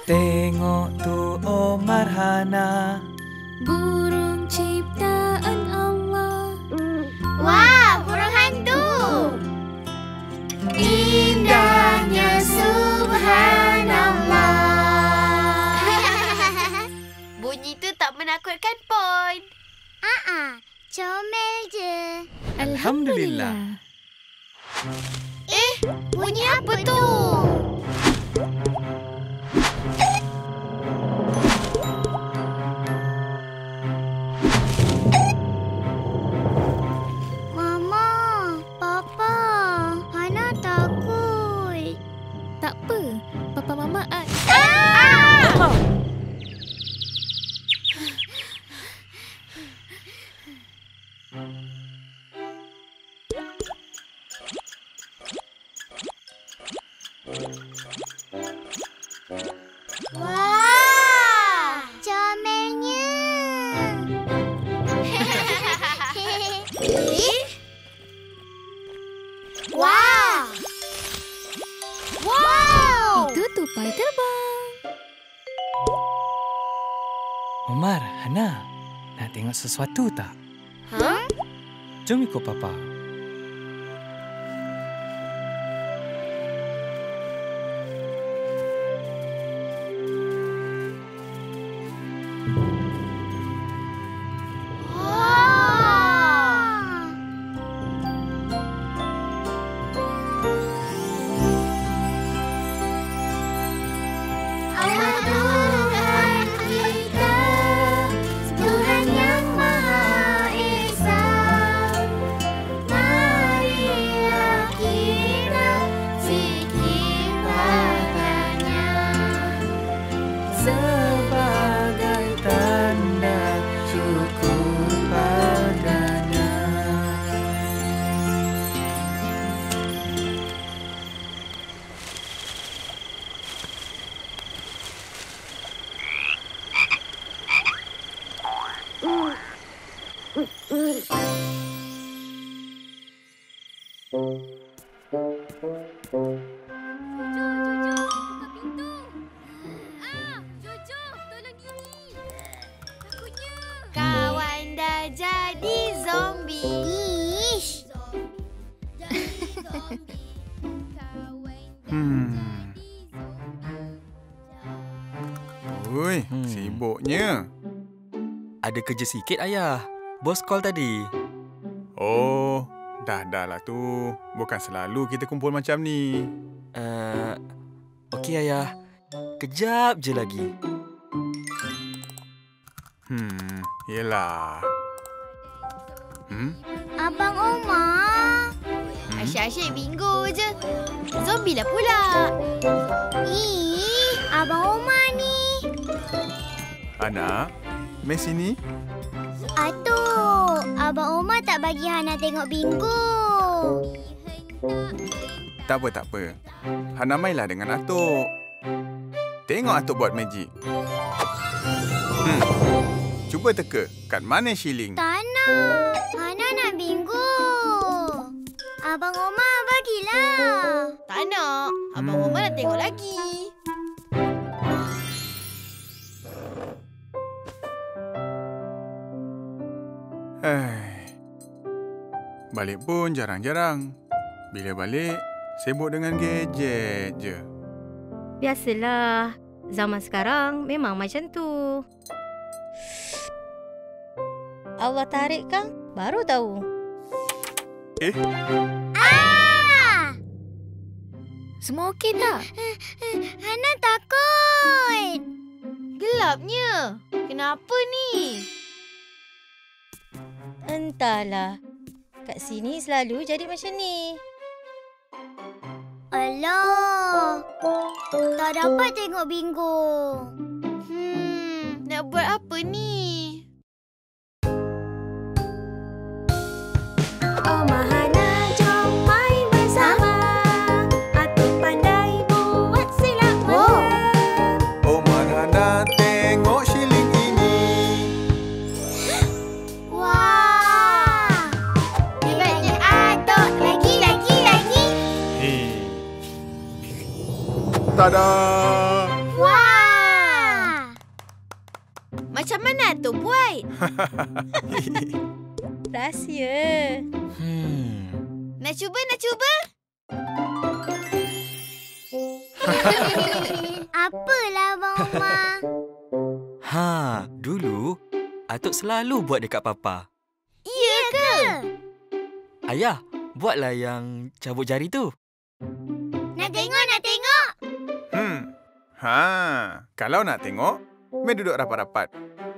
Tengok tu Omar, Hana. Burung ciptaan Allah. Wah, burung hantu. Indahnya subhanallah. Bunyi tu tak menakutkan pun. Comel je. Alhamdulillah. Bunyi apa tu? Mama, Papa, Hana takut. Tak apa. Papa Mama Wah, comelnya. Wah. Wow. Itu tupai terbang. Omar, Hana, nak tengok sesuatu tak? Ha? Jom ikut Papa. Allah Tuhan kita, Tuhan yang Maha Esa. Kawan dah jadi zombie. Ish. Ui, sibuknya. Ada kerja sikit, Ayah. Bos call tadi. Oh, dah lah tu. Bukan selalu kita kumpul macam ni. Okey, Ayah. Kejap je lagi. Yelah. Abang Omar. Asyik-asyik bingo je. Zombie lah pula. Ih, Abang Omar ni. Anak, mai sini. Atuk, Abang Omar tak bagi Hana tengok bingo. Tak apa. Hana mainlah dengan Atuk. Tengok Atuk buat magic. Cuba teka, kat mana shilling? Tak nak. Hana nak bingo. Abang Omar bagilah. Tak nak. Abang Omar nak tengok lagi. Balik pun jarang-jarang. Bila balik, sibuk dengan gadget je. Biasalah. Zaman sekarang memang macam tu. Allah tarik kan? Baru tahu. Semua okey tak? Hana takut. Gelapnya. Kenapa ni? Entahlah. Kat sini selalu jadi macam ni. Alah. Tak dapat tengok bingo. Nak buat apa ni? Omar Hana, jom main bersama. Atuk pandai buat silap mata. Omar Hana, tengok shilling ini. Wah. Hebatnya Atuk. Lagi. Tada! Wah. Macam mana Atuk buat? Rahsia. Nak cuba? Apalah Abang Omar? Dulu Atuk selalu buat dekat Papa. Ya ke? Ayah, buatlah yang cabut jari tu. Nak tengok. Kalau nak tengok, mai duduk rapat-rapat.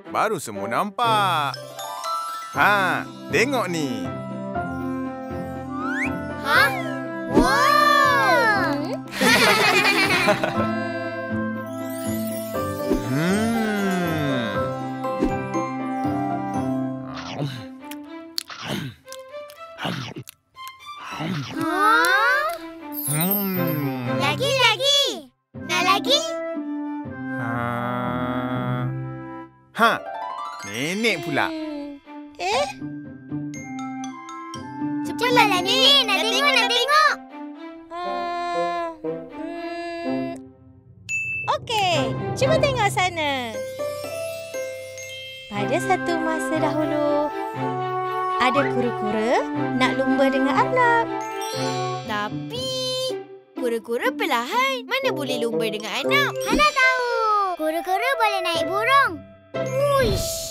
Baru semua nampak. Tengok ni. Wow. Lagi. Nak lagi? Nenek pula. Cepatlah nenek. Nak tengok. Okey, cuba tengok sana. Pada satu masa dahulu, ada kura-kura nak lumba dengan Arnab. Tapi kura-kura perlahan. Mana boleh lumba dengan anak? Hana tahu. Kura-kura boleh naik burung. Uish.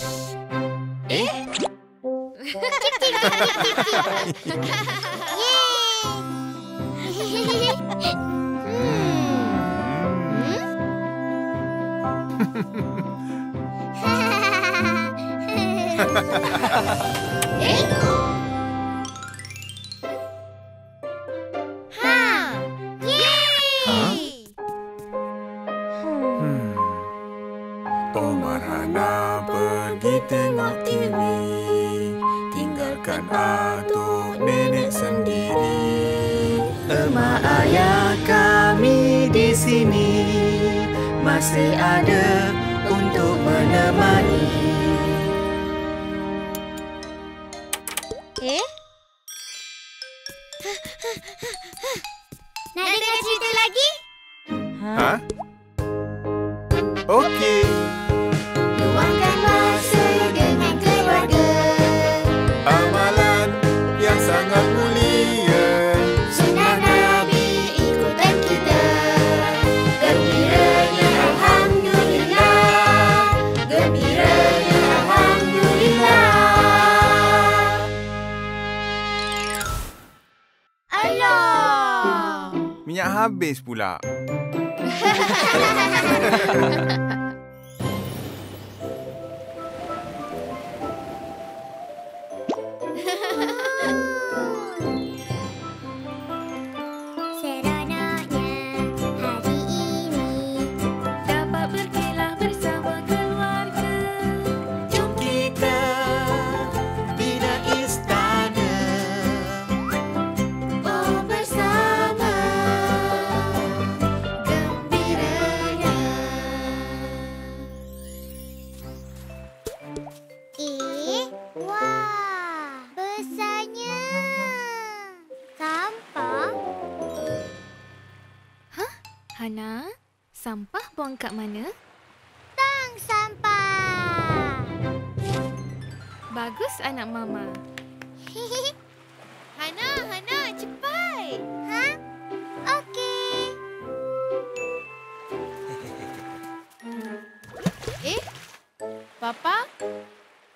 Omar Hana pergi tengok TV. Tinggalkan Atuk nenek sendiri. Emak ayah kami di sini masih ada untuk menemani. Nak dengar cerita lagi? Ha? Okey. Luangkan masa dengan keluarga. Amalan yang sangat mulia. Sunnah Nabi ikutan kita. Gembiranya Alhamdulillah. Gembiranya Alhamdulillah. Alah. Minyak habis pula. Seronoknya hari ini Dapat berkelah bersama keluarga. Jom kita bina istana. oh bersama gembiranya. Wah, besarnya. Sampah? Hana, sampah buang kat mana? Tang sampah. Bagus anak mama. Hana, cepat. Ha? Okey. Papa?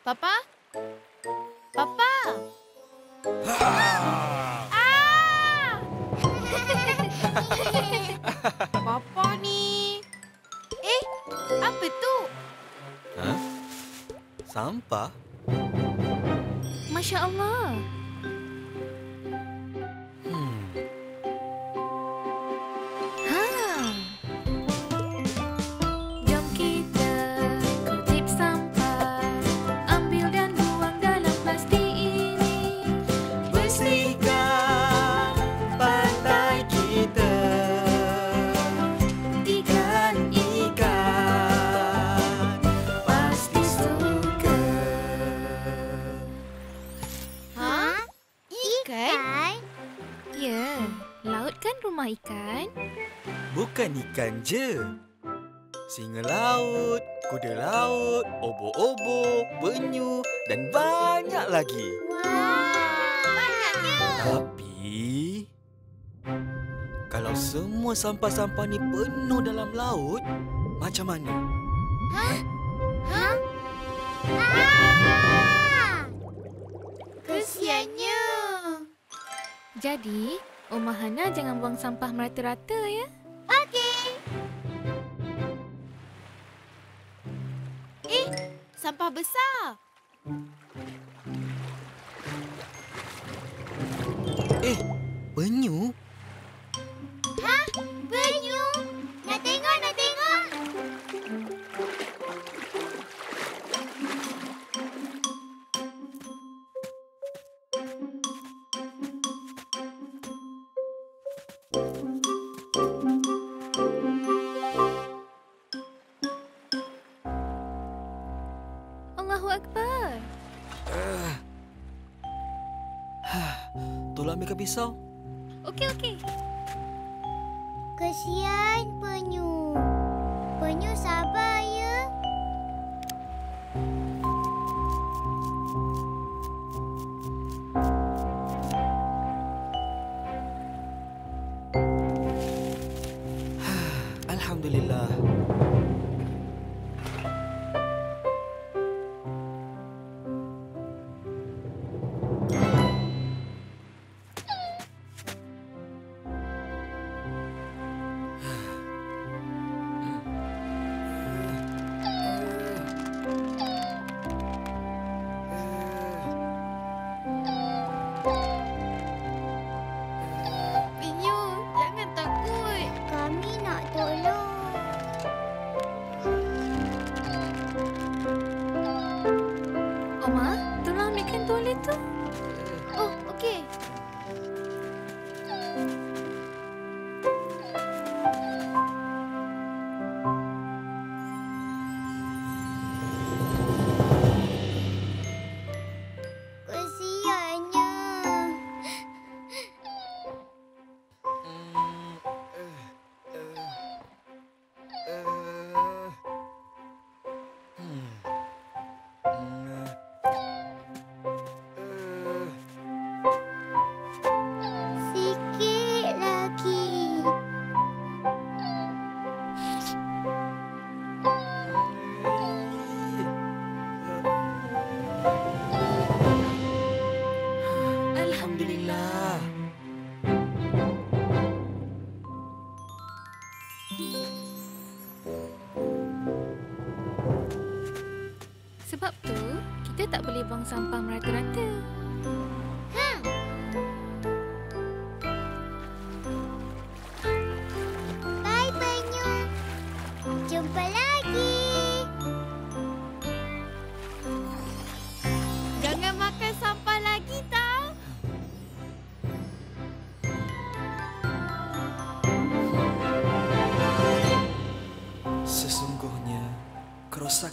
Papa? Papa? Papa ni. Apa tu? Ha? Sampah? Masya Allah. Ha. Jom kita kutip sampah. Ambil dan buang dalam plastik ini. Bersihkan pantai kita. Ikan-ikan pasti suka. Ha? Ikan? Ya, laut kan rumah ikan. Bukan ikan je. Singa laut, kuda laut, obok-obok, penyu dan banyak lagi. Banyaknya. Tapi, kalau semua sampah-sampah ni penuh dalam laut, macam mana? Kesiannya. Jadi, Omah Hana jangan buang sampah merata-rata ya. Okey. Sampah besar. Penyu? Penyu. Nak tengok, nak tengok. Allahu Akbar. Tolong ambilkan pisau. Okey. Kesian penyu. Penyu sabar ya. Alhamdulillah.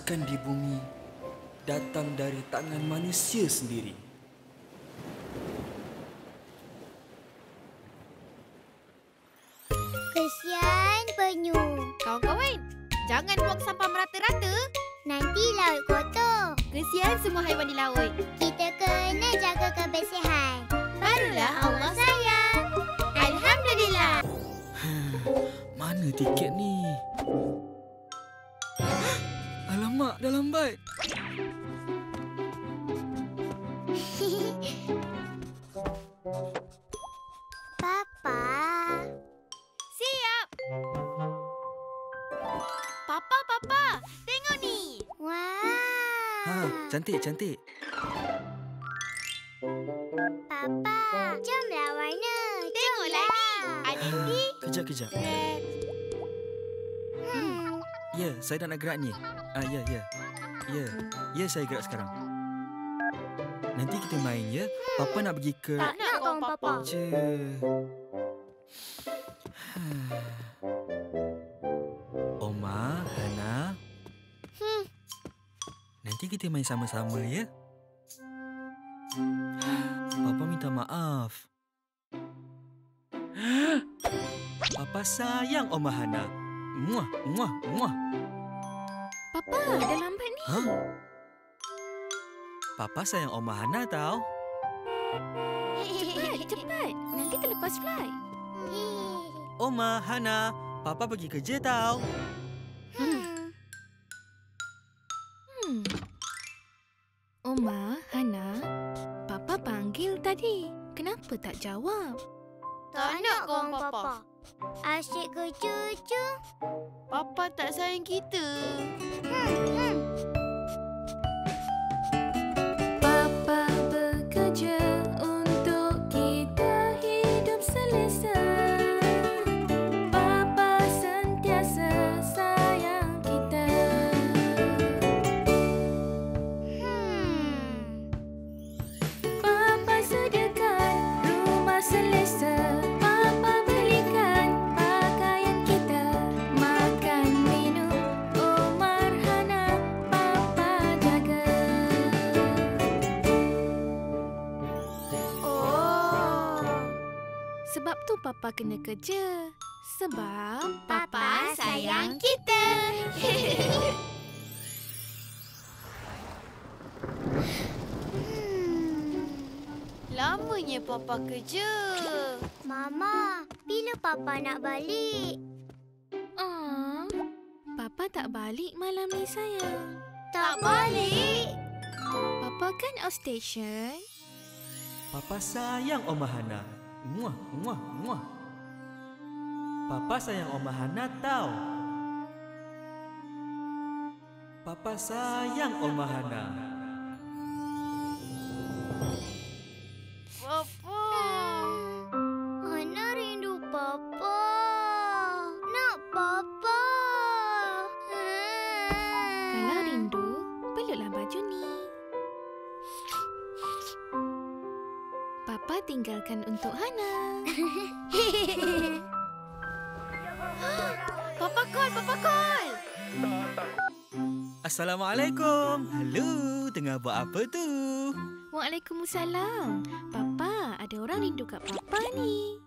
Makan di bumi datang dari tangan manusia sendiri. Kesian penyu. Kawan-kawan, jangan buang sampah merata-rata. Nanti laut kotor. Kesian semua haiwan di laut. Kita kena jaga kebersihan. Barulah Allah sayang. Alhamdulillah. Mana tiket ni? Alamak, dah lambat. Papa. Siap. Papa, tengok ni. Wah. Cantik. Papa, jomlah warna. Tengoklah ni. Ada ni. Kejap. Ya, saya dah nak gerak ni. Ya, saya gerak sekarang. Nanti kita main ya. Papa nak pergi ke... Tak nak kawan Papa. Oma, Hana. Nanti kita main sama-sama ya. Papa minta maaf. Papa sayang Oma Hana. Muah. Papa, dah lambat ni. Papa sayang Oma Hana tau. Cepat. Nanti terlepas flight. Oma, Hana, Papa pergi kerja tau. Oma, Hana, Papa panggil tadi. Kenapa tak jawab? Tak nak kawan Papa. Asyik ke cucu? Papa tak sayang kita. Papa bekerja untuk kita hidup selesa. Papa sentiasa sayang kita. Papa sediakan rumah selesa. Papa belikan pakaian kita. Makan, minum, Omar, Hana, Papa jaga. Sebab tu Papa kena kerja. Sebab Papa sayang kita. Lamanya Papa kerja. Mama, bila Papa nak balik? Papa tak balik malam ni sayang. Tak balik? Papa kan outstation. Papa sayang Oma Hana. Muah. Papa sayang Oma Hana tau. Papa sayang Oma Hana. Papa. Hana rindu Papa. Nak Papa. Kalau rindu, peluklah baju ni. Papa tinggalkan untuk Hana. Papa call. Assalamualaikum. Halo, tengah buat apa tu? Waalaikumsalam. Papa, ada orang rindu kat Papa ni.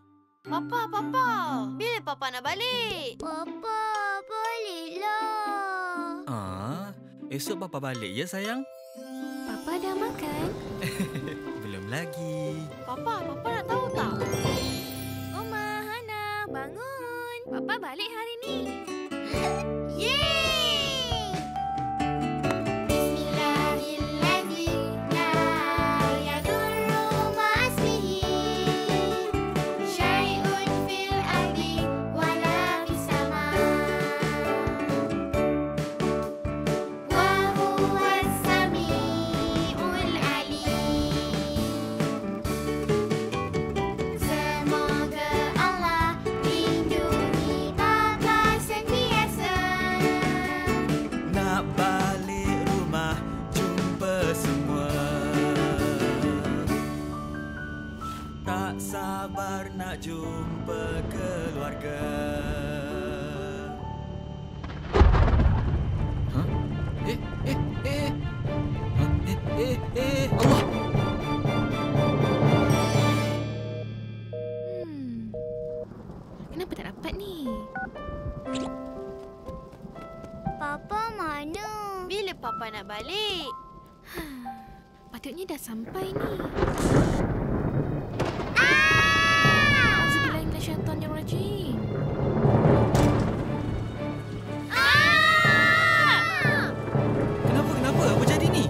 Papa. Bila Papa nak balik? Papa, baliklah. Esok Papa balik ya sayang? Papa dah makan? Belum lagi. Papa nak tahu tak? Oma, Hana, bangun. Papa balik hari ni. Yeay! Bismillahirrahmanirrahim. La yadurru ma'asmihi syai'un fil ardi wala fis sama. Wa huwas sami'ul alim. Semoga Allah lindungi Papa sentiasa. Nak balik rumah jumpa semua. Tak sabar nak jumpa keluarga. Papa nak balik. Patutnya dah sampai ni. Auzubillahi minasyaitanir rajim. Kenapa? Apa jadi ni?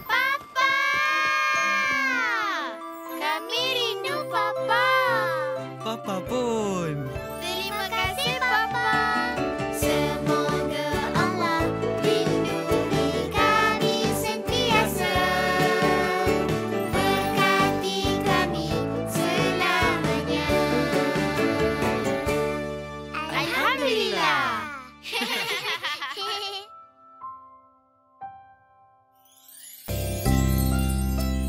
Papa! Kami rindu Papa. Papa pun. Terima kasih, Papa. Semoga Allah lindungi kami sentiasa. Berkati kami selamanya. Alhamdulillah.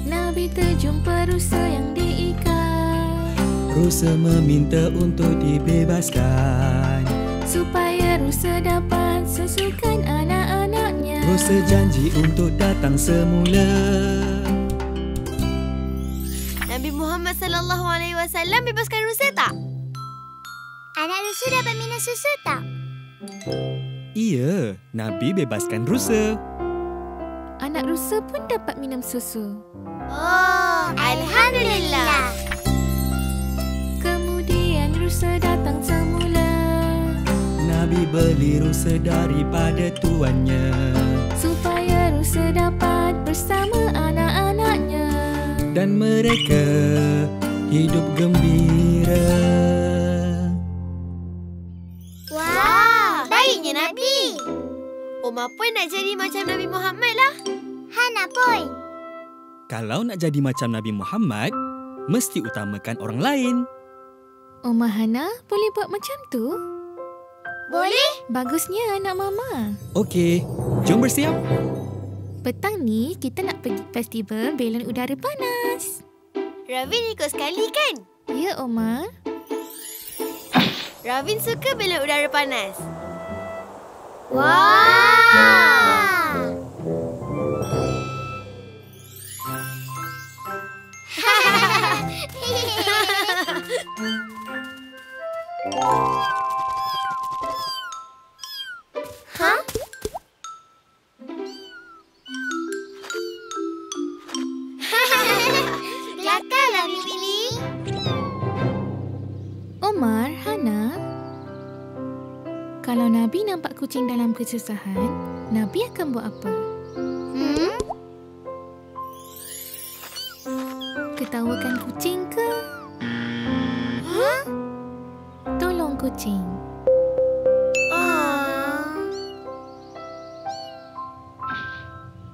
Nabi terjumpa rusa yang diikat. Rusa meminta untuk dibebaskan. Supaya rusa dapat susukan anak-anaknya. Rusa janji untuk datang semula. Nabi Muhammad SAW bebaskan rusa tak? Anak rusa dapat minum susu tak? Iya, Nabi bebaskan rusa. Anak rusa pun dapat minum susu. Oh, Alhamdulillah. Kemudian rusa datang semula. Nabi beli rusa daripada tuannya. Supaya rusa dapat bersama anak-anaknya. Dan mereka hidup gembira. Wah, baiknya Nabi. Omar pun nak jadi macam Nabi Muhammad lah. Hana pun. Kalau nak jadi macam Nabi Muhammad, mesti utamakan orang lain. Oma Hana boleh buat macam tu? Boleh? Bagusnya anak mama. Okey, jom bersiap. Petang ni kita nak pergi festival belon udara panas. Ravin ikut sekali kan? Ya, Oma. Ravin suka belon udara panas. Wah! Hah? Kelakarlah Mili. Omar, Hana. Kalau Nabi nampak kucing dalam kesusahan, Nabi akan buat apa? Ketawakan kucing ke? Tolong kucing.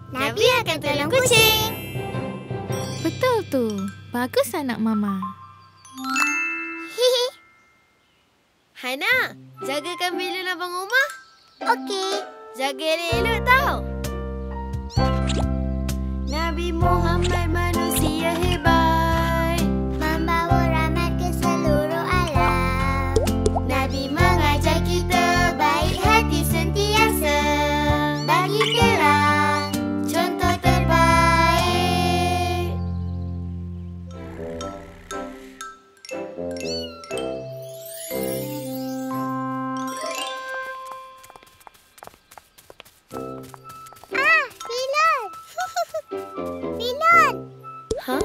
Nabi akan tolong kucing. Betul tu. Bagus anak mama. Hana, jagakan belon Abang Omar. Okey. Jaga elok-elok tau. Nabi Muhammad manusia hebat, Membawa rahmat ke seluruh alam. Nabi mengajar kita baik hati sentiasa. Bagi terang contoh terbaik. Pilon. Pilon. Hah?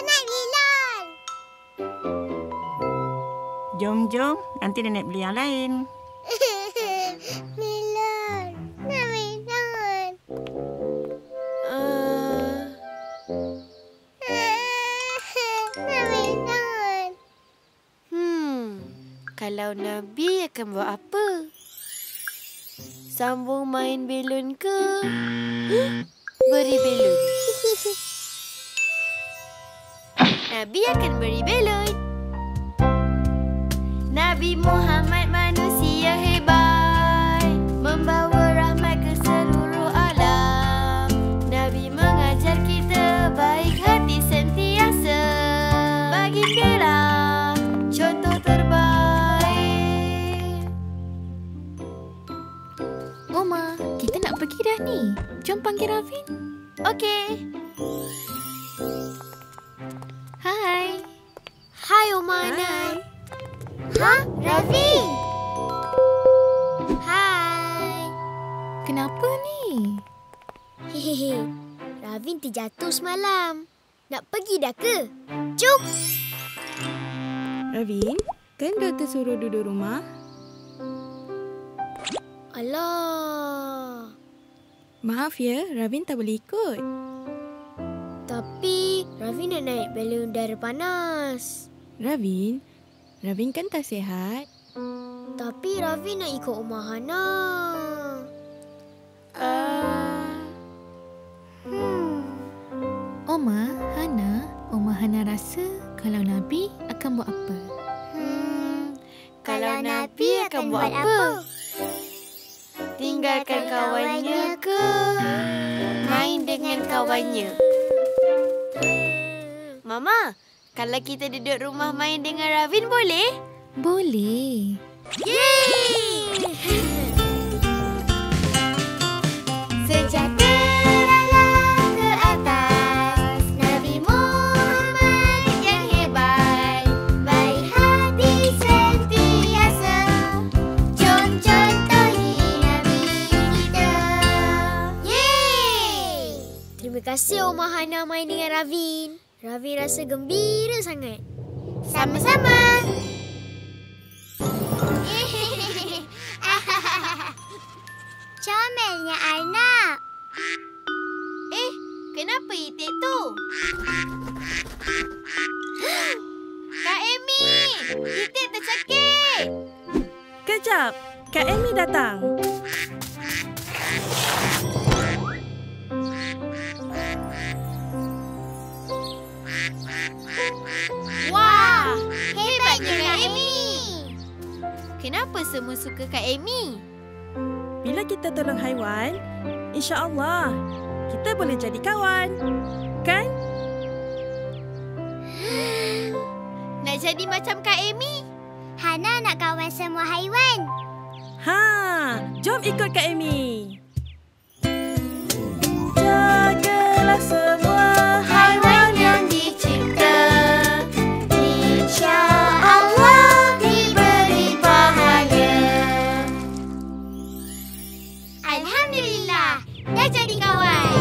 Nak pilon. Jom, nanti nenek beli yang lain. Pilon. Nak pilon. Nak pilon. Kalau Nabi akan buat apa? Sambung main belon ke? Beri belon. Nabi akan beri belon. Nabi Muhammad manusia hebat, membawa rahmat ke seluruh alam. Nabi mengajar kita baik hati sentiasa. Bagi kita contoh terbaik. Oma, kita nak pergi dah ni. Jom panggil Ravin. Okey. Hai. Hai Oma Hana. Ravin! Hai! Kenapa ni? Hehehe, Ravin terjatuh semalam. Nak pergi dah ke? Jom! Ravin, kan doktor suruh duduk rumah? Alah. Maaf ya, Ravin tak boleh ikut. Tapi Ravin nak naik balon udara panas. Ravin kan tak sihat. Tapi Ravin nak ikut Omah Hana. Omah Hana rasa kalau Nabi akan buat apa? Kalau Nabi akan buat apa? Tinggalkan kawannya ke main dengan kawannya? Mama, kalau kita duduk rumah main dengan Ravin boleh? Boleh. Yeay! Sejak teranglah ke atas, Nabi Muhammad yang hebat, baik hati sentiasa, jom contohi Nabi kita. Yeay! Terima kasih Omah Hana main dengan Ravin. Ravin rasa gembira sangat. Sama-sama. Comelnya Arnab. Kenapa itik tu? Kak Amy, itik tercakit. Kejap, Kak Amy datang. Wah, hebatnya Kak Amy. Kenapa semua suka Kak Amy? Bila kita tolong haiwan, insya-Allah kita boleh jadi kawan. Kan? Nak jadi macam Kak Amy? Hana nak kawan semua haiwan. Jom ikut Kak Amy. Jagalah semua haiwan yang dicipta, insya-Allah diberi pahala. Alhamdulillah, dah jadi kawan.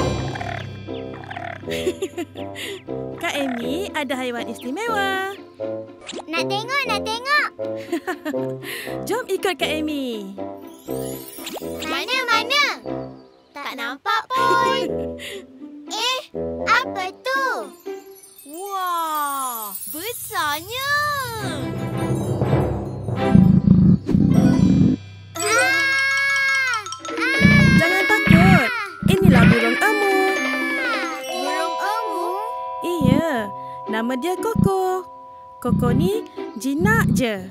Kak Amy ada haiwan istimewa. Nak tengok, nak tengok. Jom ikut Kak Amy. Mana? Tak nampak pun. Apa tu? Wah, besarnya. Jangan takut. Inilah burung emu. Burung emu? Iya, nama dia Koko. Koko ni jinak je.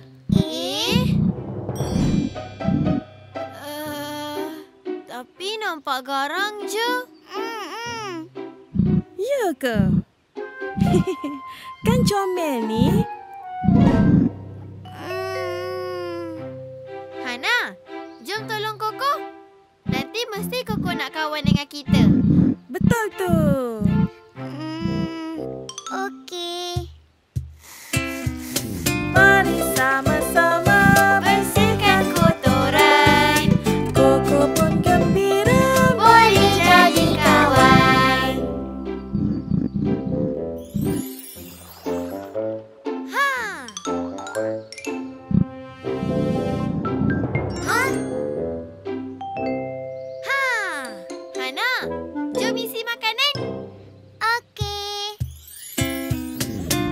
Tapi nampak garang je. Ya ke? Kan comel ni. Hana, jom tolong Koko. Nanti mesti Koko nak kawan dengan kita. Betul tu. Okey. Mari sama-sama bersihkan kotoran. Koko pun gembira boleh jadi kawan. Hana, jom isi makanan. Okey.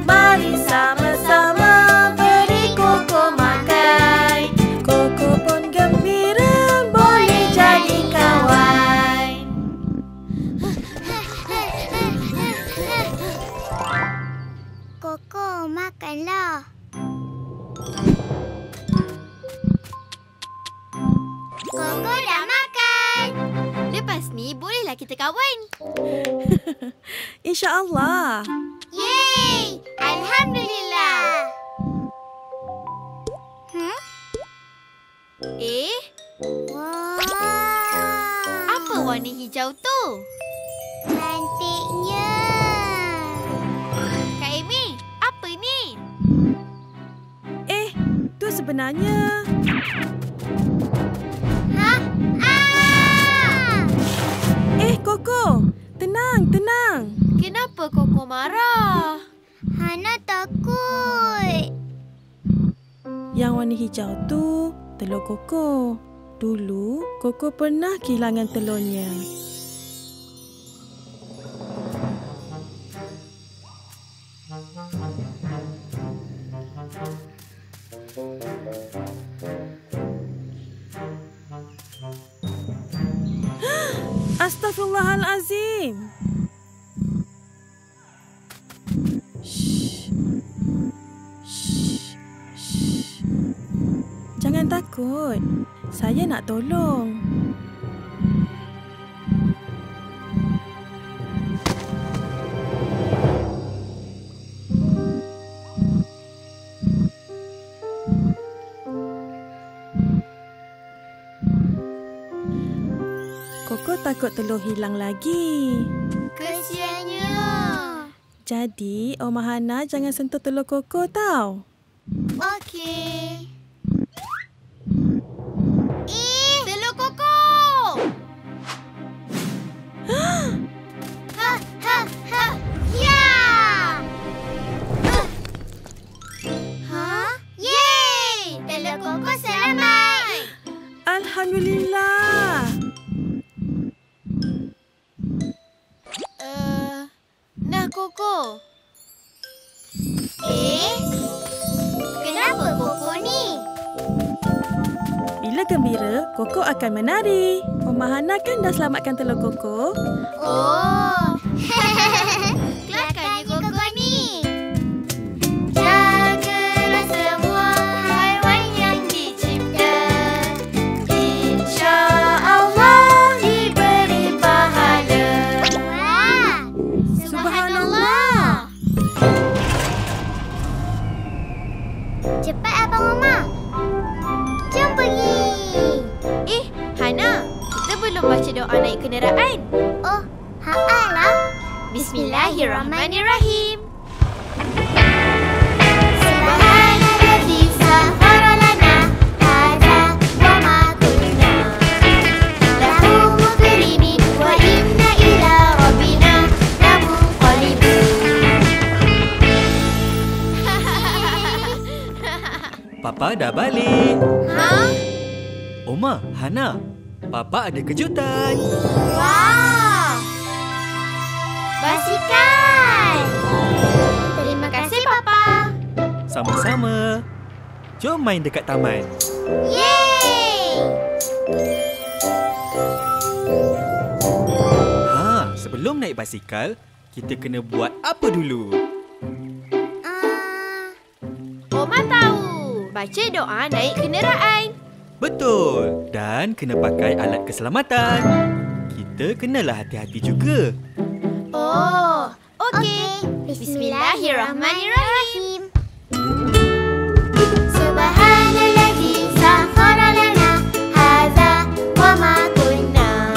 Mari sama-sama beri Koko makan. Koko pun gembira boleh jadi kawan. Koko, makanlah. Koko dah makan. Lepas ni bolehlah kita kawan. InsyaAllah. Yeay! Alhamdulillah. Wah. Apa warna hijau tu? Cantiknya. Kak Amy, apa ni? Tu sebenarnya? Koko, tenang, tenang. Kenapa Koko marah? Hana takut. Yang warna hijau tu telur Koko. Dulu, Koko pernah kehilangan telurnya. Astaghfirullahalazim. Shh. Shh. Shh. Jangan takut. Saya nak tolong. Koko takut telur hilang lagi. Kesiannya. Jadi, Oma Hana jangan sentuh telur Koko tau. Okey. Telur Koko! Ha, ha, ha. Ya! Ha? Yeay! Telur Koko selamat! Alhamdulillah. Nah, Koko. Kenapa Koko ni? Bila gembira, Koko akan menari. Oma Hana kan dah selamatkan telur Koko. Oh. Kelakarnya Koko ni. Jagalah semua haiwan yang dicipta. InsyaAllah diberi pahala. Subhanallah. Cepat Abang Oma. Jom pergi. Hana, kita belum baca doa naik kenderaan. Oh, haalah. Bismillahirrahmanirrahim. Subhanalladzi sakhkhara lana hadza wa ma kunna lahu muqrinin wa inna ila rabbina lamunqalibun. Papa dah balik. Ha? Oma, Hana, Papa ada kejutan. Wah! Basikal! Terima kasih, Papa. Sama-sama. Jom main dekat taman. Yeay! Sebelum naik basikal, kita kena buat apa dulu? Oma tahu. Baca doa naik kenderaan. Betul. Dan kena pakai alat keselamatan. Kita kenalah hati-hati juga. Oh, okey. Bismillahirrahmanirrahim. Subhanalladzi sakhkhara lana hadza wa ma kunna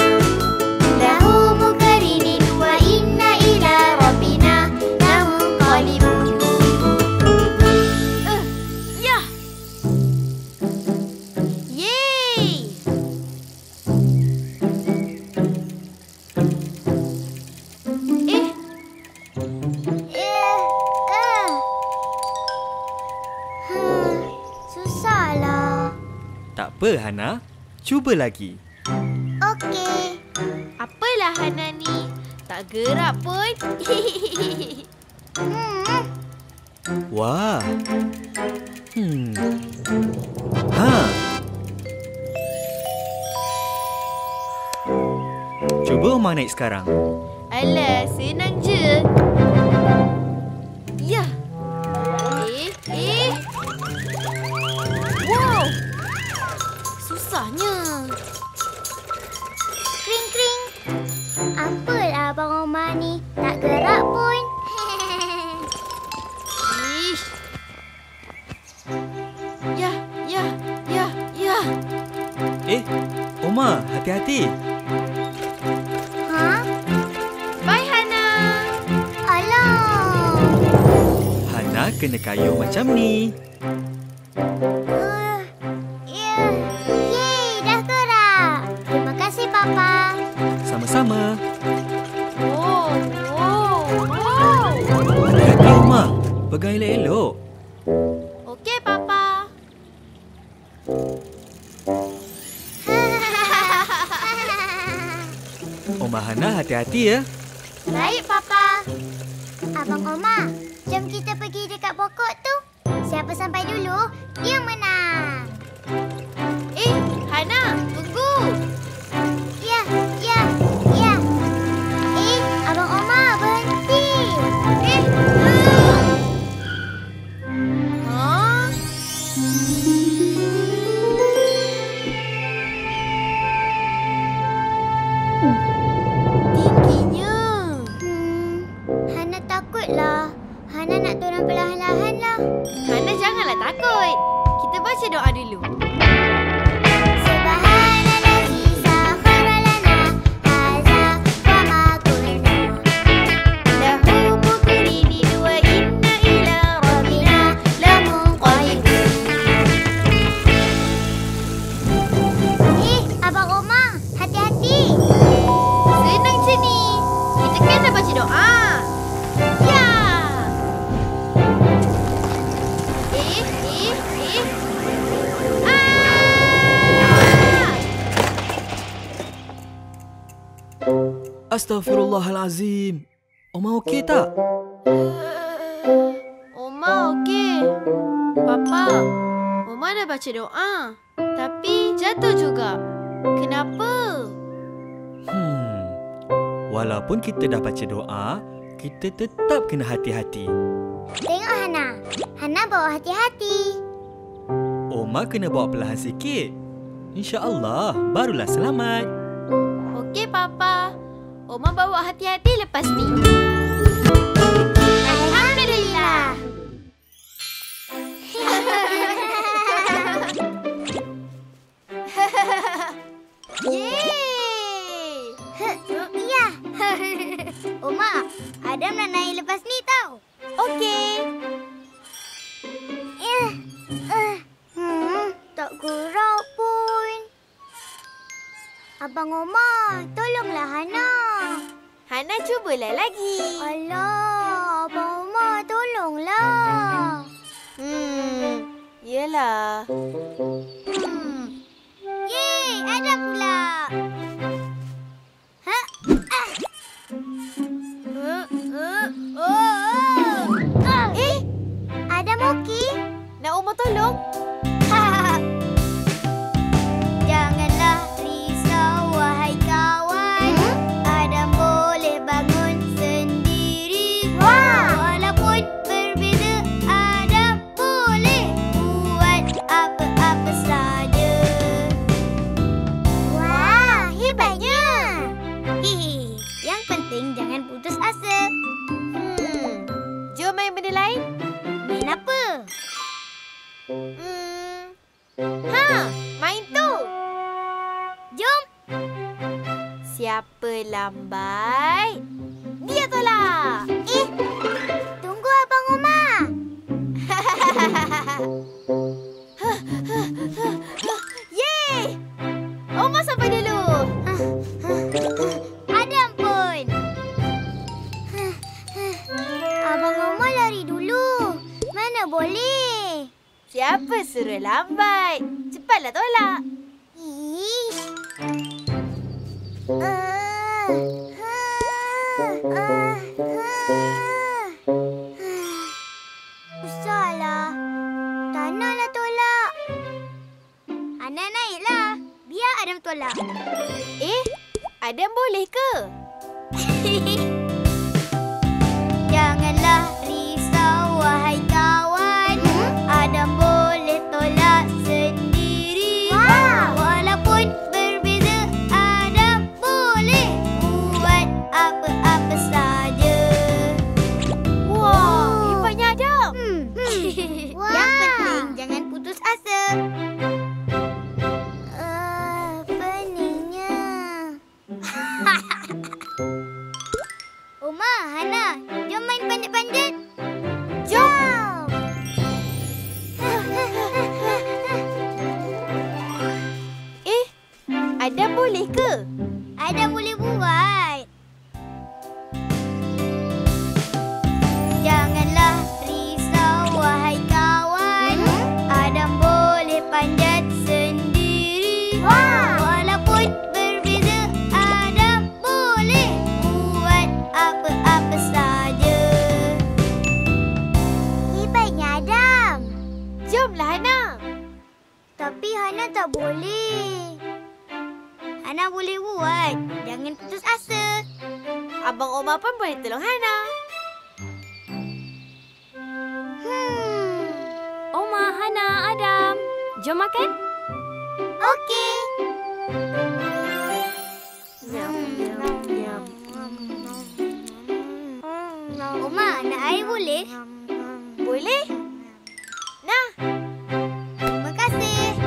lahu muqrinin wa inna ila rabbina lamunqalibun. Ya. Yeay. Susahlah. Tak apa, Hana. Cuba lagi. Okey. Apalah Hana ni? Tak gerak pun. Wah. Cuba Oma naik sekarang. Alah, senang je. Ya. Wow. Susahnya. Kring-kring. Apalah Abang Oma ni? Tak gerak pun. Ish. Ya. Oma, hati-hati. Bye, Hana. Alah. Hana kena kayuh macam ni. sama-sama. Wow. Hati-hati, Omar. Pegang elok-elok. Okey, Papa. Omar Hana, hati-hati ya. Baik, Papa. Abang Omar, jom kita pergi dekat pokok tu. Siapa sampai dulu, dia menang. Hana, tunggu. Ya. Abang Omar, berhenti. Tingginya. Hana takutlah. Hana nak turun perlahan-lahan lah. Hana janganlah takut. Kita baca doa dulu. Abang Omar, hati-hati. Senang je ni. Kita kan dah baca doa. Ya. Astaghfirullahalazim. Omar okey tak? Omar okey. Papa, Omar dah baca doa. Tapi jatuh juga. Kenapa? Walaupun kita dah baca doa, kita tetap kena hati-hati. Tengok Hana. Hana bawa hati-hati. Omar kena bawa perlahan sikit. InsyaAllah, barulah selamat. Okey, Papa. Omar bawa hati-hati lepas ni. Alhamdulillah. Yeay! Ya. Omar, Adam nak naik lepas ni tau. Okey. Tak gurau pun. Abang Omar, tolonglah Hana. Hana cubalah lagi. Alah, Abang Omar, tolonglah. Yelah. Yeay, Adam pula. Adam okey? Nak Omar tolong? Janganlah risau, wahai kawan. Adam boleh bangun sendiri. Walaupun berbeza, Adam boleh buat apa-apa saja. Wah, hebatnya. Yang penting jangan putus asa. Jom main benda lain. Main apa? Main tu. Jom. Siapa lambat, dia tolak. Tunggu Abang Omar. Yeay! Omar sampai dulu. Adam pun. Abang Omar lari dulu. Mana boleh? Siapa suruh lambat? Cepatlah tolak. Usahlah. Tak naklah tolak. Ana naiklah. Biar Adam tolak. Adam boleh ke? Janganlah risau, wahai kawan. Adam boleh tolak sendiri. Walaupun berbeza, Adam boleh buat apa-apa saja. Wah, hebatnya Adam. Yang penting jangan putus asa. Peningnya. boleh buat. Janganlah risau wahai kawan. Adam boleh panjat sendiri. Walaupun berbeza, Adam boleh buat apa-apa saja. Hebatnya Adam. Jomlah Hana. Tapi Hana tak boleh. Hana boleh buat. Jangan putus asa. Abang Omar pun boleh tolong Hana. Omar, Hana, Adam. Jom makan. Okey. Omar, nak air boleh? Boleh. Nah. Terima kasih.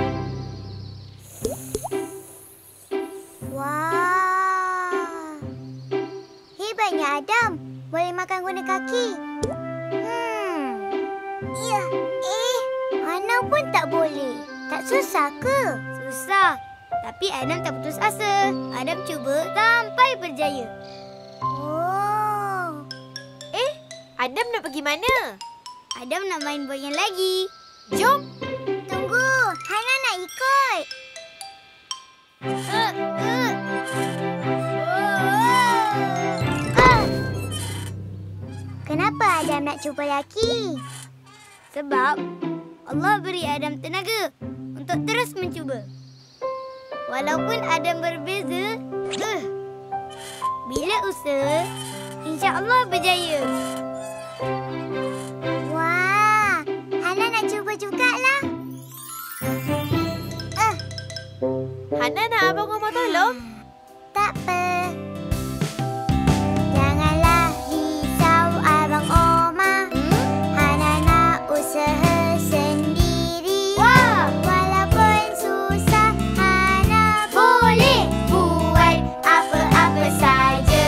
Wah. Hebatnya Adam. Boleh makan guna kaki. Ya. Hana pun tak boleh. Tak susah ke? Susah. Tapi Adam tak putus asa. Adam cuba sampai berjaya. Oh. Adam nak pergi mana? Adam nak main bola yang lagi. Jom. Tunggu. Hana nak ikut. Kenapa Adam nak cuba lagi? Sebab Allah beri Adam tenaga untuk terus mencuba. Walaupun Adam berbeza, bila usaha, insya-Allah berjaya. Wah, Hana nak cuba jugalah. Hana nak Abang Omar tolong? Tak apa. Janganlah risau Abang Omar. Hana nak usaha sendiri. Walaupun susah, Hana boleh buat apa-apa saja.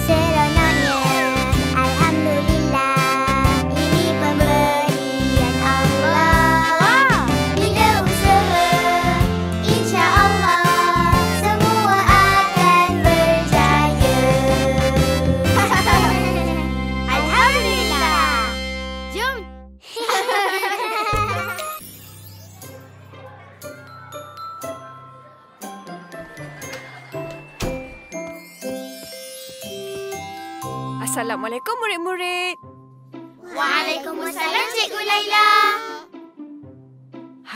Seronoknya, Alhamdulillah. Ini pemberian Allah. Bila usaha, insya-Allah semua akan berjaya. Alhamdulillah. Jom. Assalamualaikum murid-murid. Waalaikumsalam Cikgu Laila.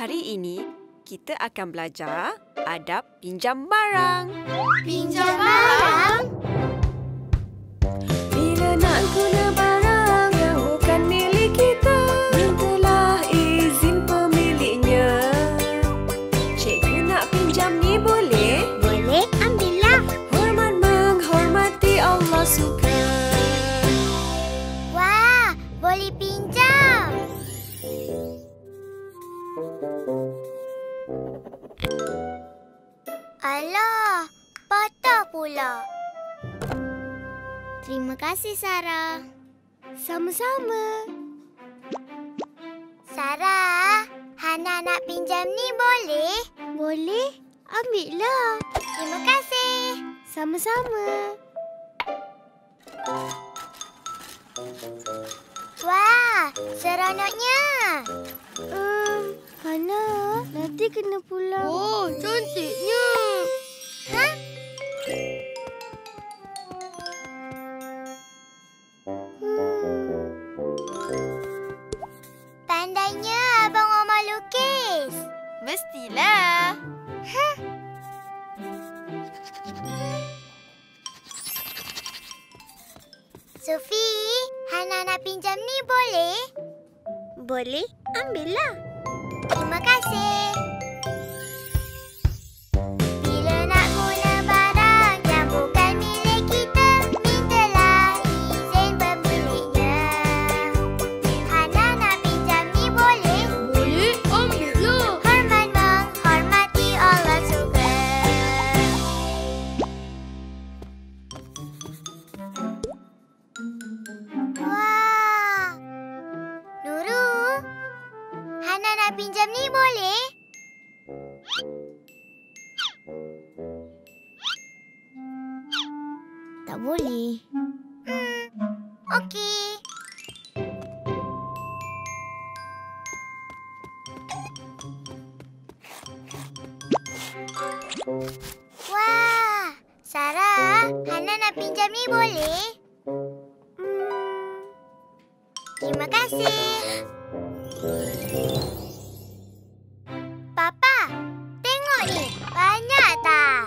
Hari ini kita akan belajar adab pinjam barang. Pinjam barang? Bila nak guna barang yang bukan milik kita, mintalah izin pemiliknya. Cikgu nak pinjam ni boleh? Boleh, ambillah. Hormat menghormati Allah suka. Wah, boleh pinjam. Alah, patah pula. Terima kasih, Sarah. Sama-sama. Sarah, Hana nak pinjam ni boleh? Boleh. Ambillah. Terima kasih. Sama-sama. Wah, seronoknya. Hana, nanti kena pulang. Oh, cantiknya. Hah? Tandanya Abang Omar lukis. Mestilah. Sofi, Hana nak pinjam ni boleh? Boleh, ambillah. Terima kasih. Bila nak guna barang yang bukan milik kita, mintalah izin pemiliknya. Hana nak pinjam ni boleh? Boleh, ambillah. Hormat menghormati Allah suka. Wah, Nurul, Hana nak pinjam ni boleh? Tak boleh. Okey. Wah, Sarah, Hana nak pinjam ni boleh? Terima kasih. Papa, tengok ni. Banyak tak?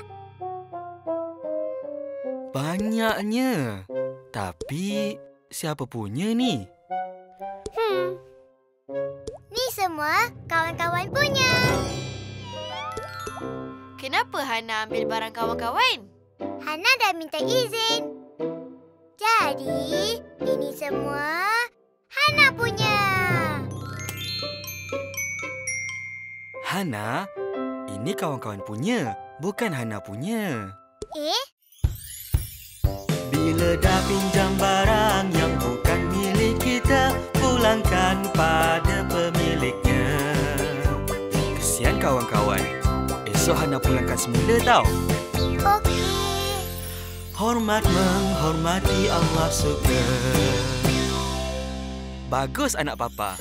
Banyaknya. Tapi, siapa punya ni? Ni semua kawan-kawan punya. Kenapa Hana ambil barang kawan-kawan? Hana dah minta izin. Jadi, ini semua Hana punya. Hana, ini kawan-kawan punya, bukan Hana punya. Bila dah pinjam barang yang bukan milik kita, pulangkan pada pemiliknya. Kesian kawan-kawan. Esok Hana pulangkan semula tau. Okey. Hormat menghormati Allah suka. Bagus anak papa.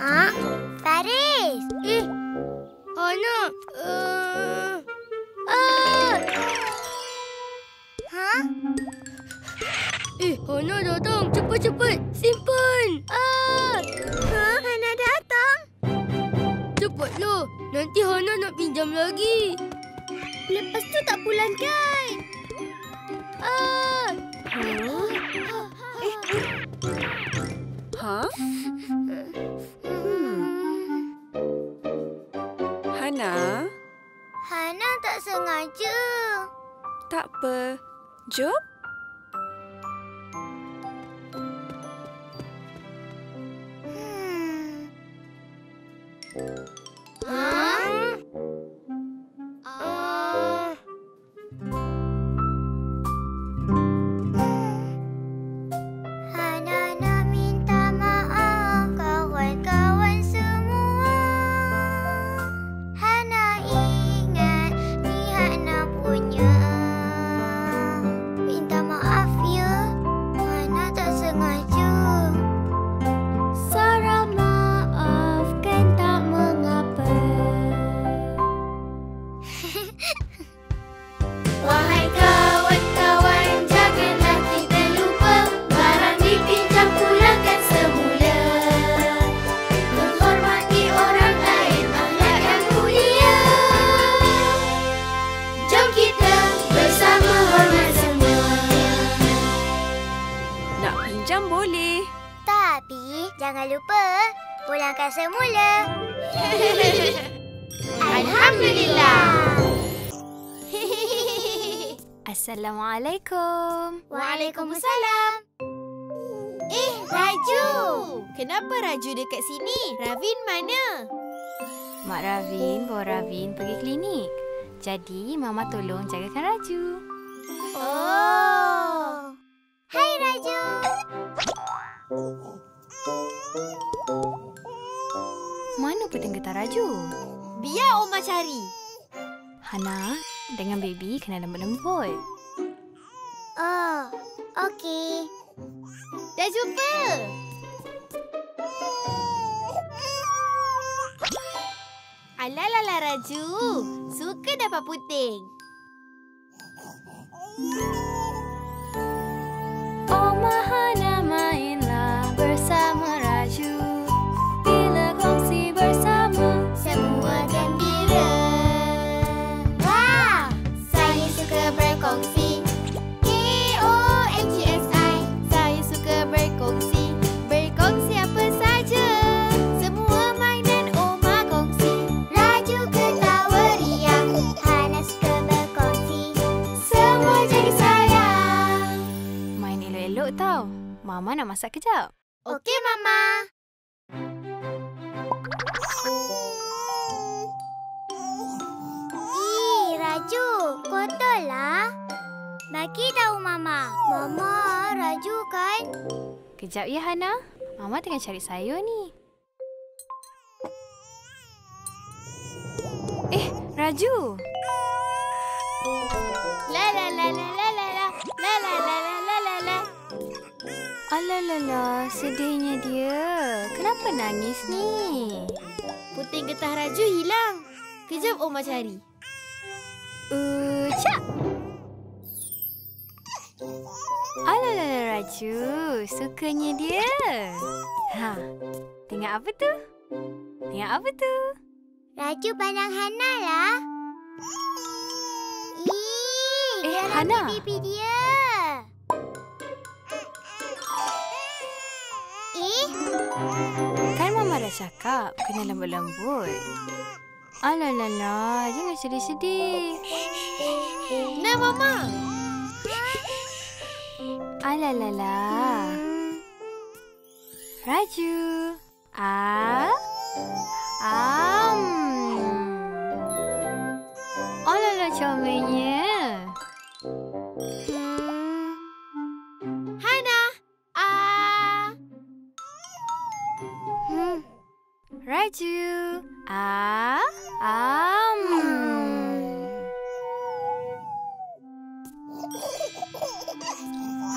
Ha? Faris. Hana. Ha? Hana datang. Cepat-cepat. Simpan. Hana datang. Cepatlah. Nanti Hana nak pinjam lagi. Lepas tu tak pulangkan. Hana? Hana tak sengaja. Tak apa. Jom. Hana nak minta maaf kawan-kawan semua. Hana ingat ni Hana punya. Minta maaf ya. Hana tak sengaja. Sarah maafkan tak mengapa. Wahai kawan-kawan, janganlah kita lupa barang dipinjam pulangkan semula. Menghormati orang lain akhlak yang mulia. Jom kita bersama hormat semua. Nak pinjam boleh. Tapi jangan lupa pulangkan semula. Alhamdulillah. Assalamualaikum. Waalaikumsalam. Raju. Kenapa Raju dekat sini? Ravin mana? Mak Ravin bawa Ravin pergi klinik. Jadi, Mama tolong jagakan Raju. Oh. Hai Raju. Mana petang getah Raju? Biar Oma cari. Hana, dengan baby kena lembut-lembut. Oh, okey. Dah jumpa. Alah Raju. Suka dapat puting. Oma Hana mainlah bersama Raju. Bila kongsi bersama, semua gembira. Wow, saya suka berkongsi. KONGSI. Saya suka berkongsi. Berkongsi apa saja. Semua mainan Oma kongsi. Raju ketawa riang. Hana suka berkongsi. semua jadi sayang. Main elok-elok tau. Mama nak masak kejap. Okey, Mama. Raju, kotorlah. Bagi tahu Mama. Mama, Raju kan? Kejap ya, Hana. Mama tengah cari sayur ni. Raju. La la la la la la la la la la la la la la. Alalala, sedihnya dia. Kenapa nangis ni? Puting getah Raju hilang. Kejap Omar cari. Cak. Alalala Raju, sukanya dia. Tengok apa tu? Tengok apa tu? Raju pandang Hana lah. Dia Hana. lagi pipi dia. Kan Mama dah cakap kena lembut-lembut. Alalala, jangan sedih-sedih. Nah, Mama. Alalala. Raju. Alala, comelnya. Hana. Raju.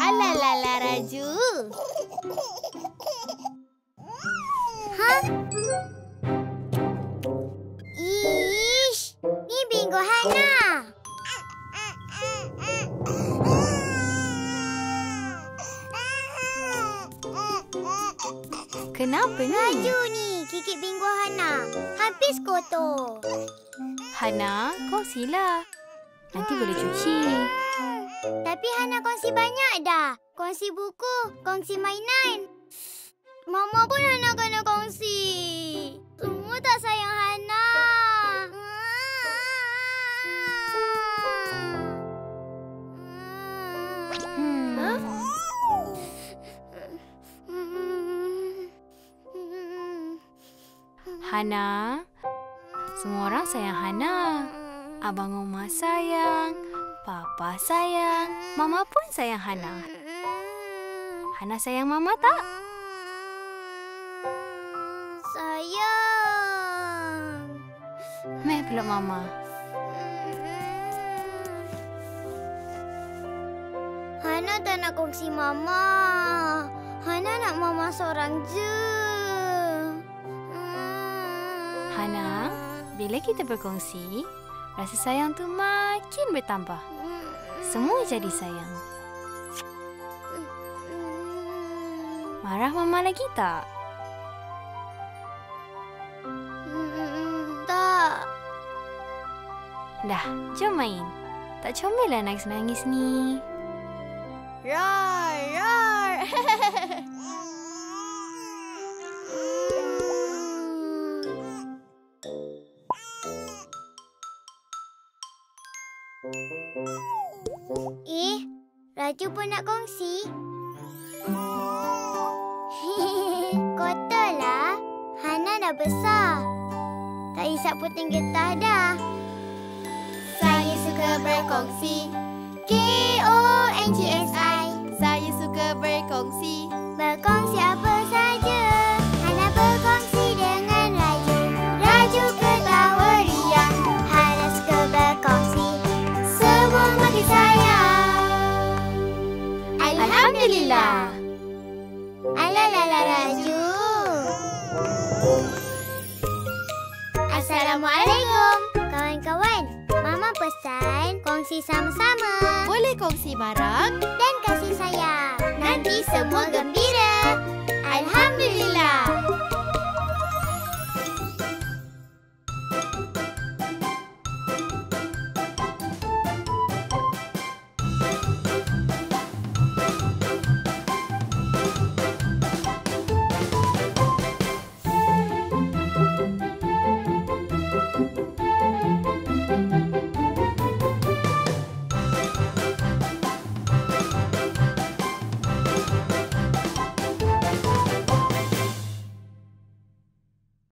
Alalala Raju. Ish, ni bingo Hana. Kenapa ni? Raju ni, kikit bingo Hana. Habis kotor. Hana, kongsilah. Nanti boleh cuci. Tapi Hana kongsi banyak dah. Kongsi buku, kongsi mainan. Mama pun Hana kena kongsi. Semua tak sayang Hana. Hana, semua orang sayang Hana. Abang Omar sayang, Papa sayang, Mama pun sayang Hana. Hana sayang Mama tak? Sayang. Meh peluk Mama. Hana tak nak kongsi Mama. Hana nak Mama seorang je. Hana, bila kita berkongsi, rasa sayang tu makin bertambah. Semua jadi sayang. Marah Mama lagi tak? Tak. Dah, jom main. Tak comel lah nangis-nangis ni. Roar, roar. Raju pun nak kongsi. Kotorlah. Hana dah besar. Tak isap puting getah dah. Saya suka berkongsi. KONGSI. Saya suka berkongsi. Berkongsi apa saja. Hana berkongsi dengan Raju. Raju ketawa riang. Hana suka berkongsi. Semua makin sayang. Alhamdulillah. Alalala Raju. Assalamualaikum. Kawan-kawan, Mama pesan kongsi sama-sama. Boleh kongsi barang dan kasih sayang. Nanti semua gembira. Alhamdulillah.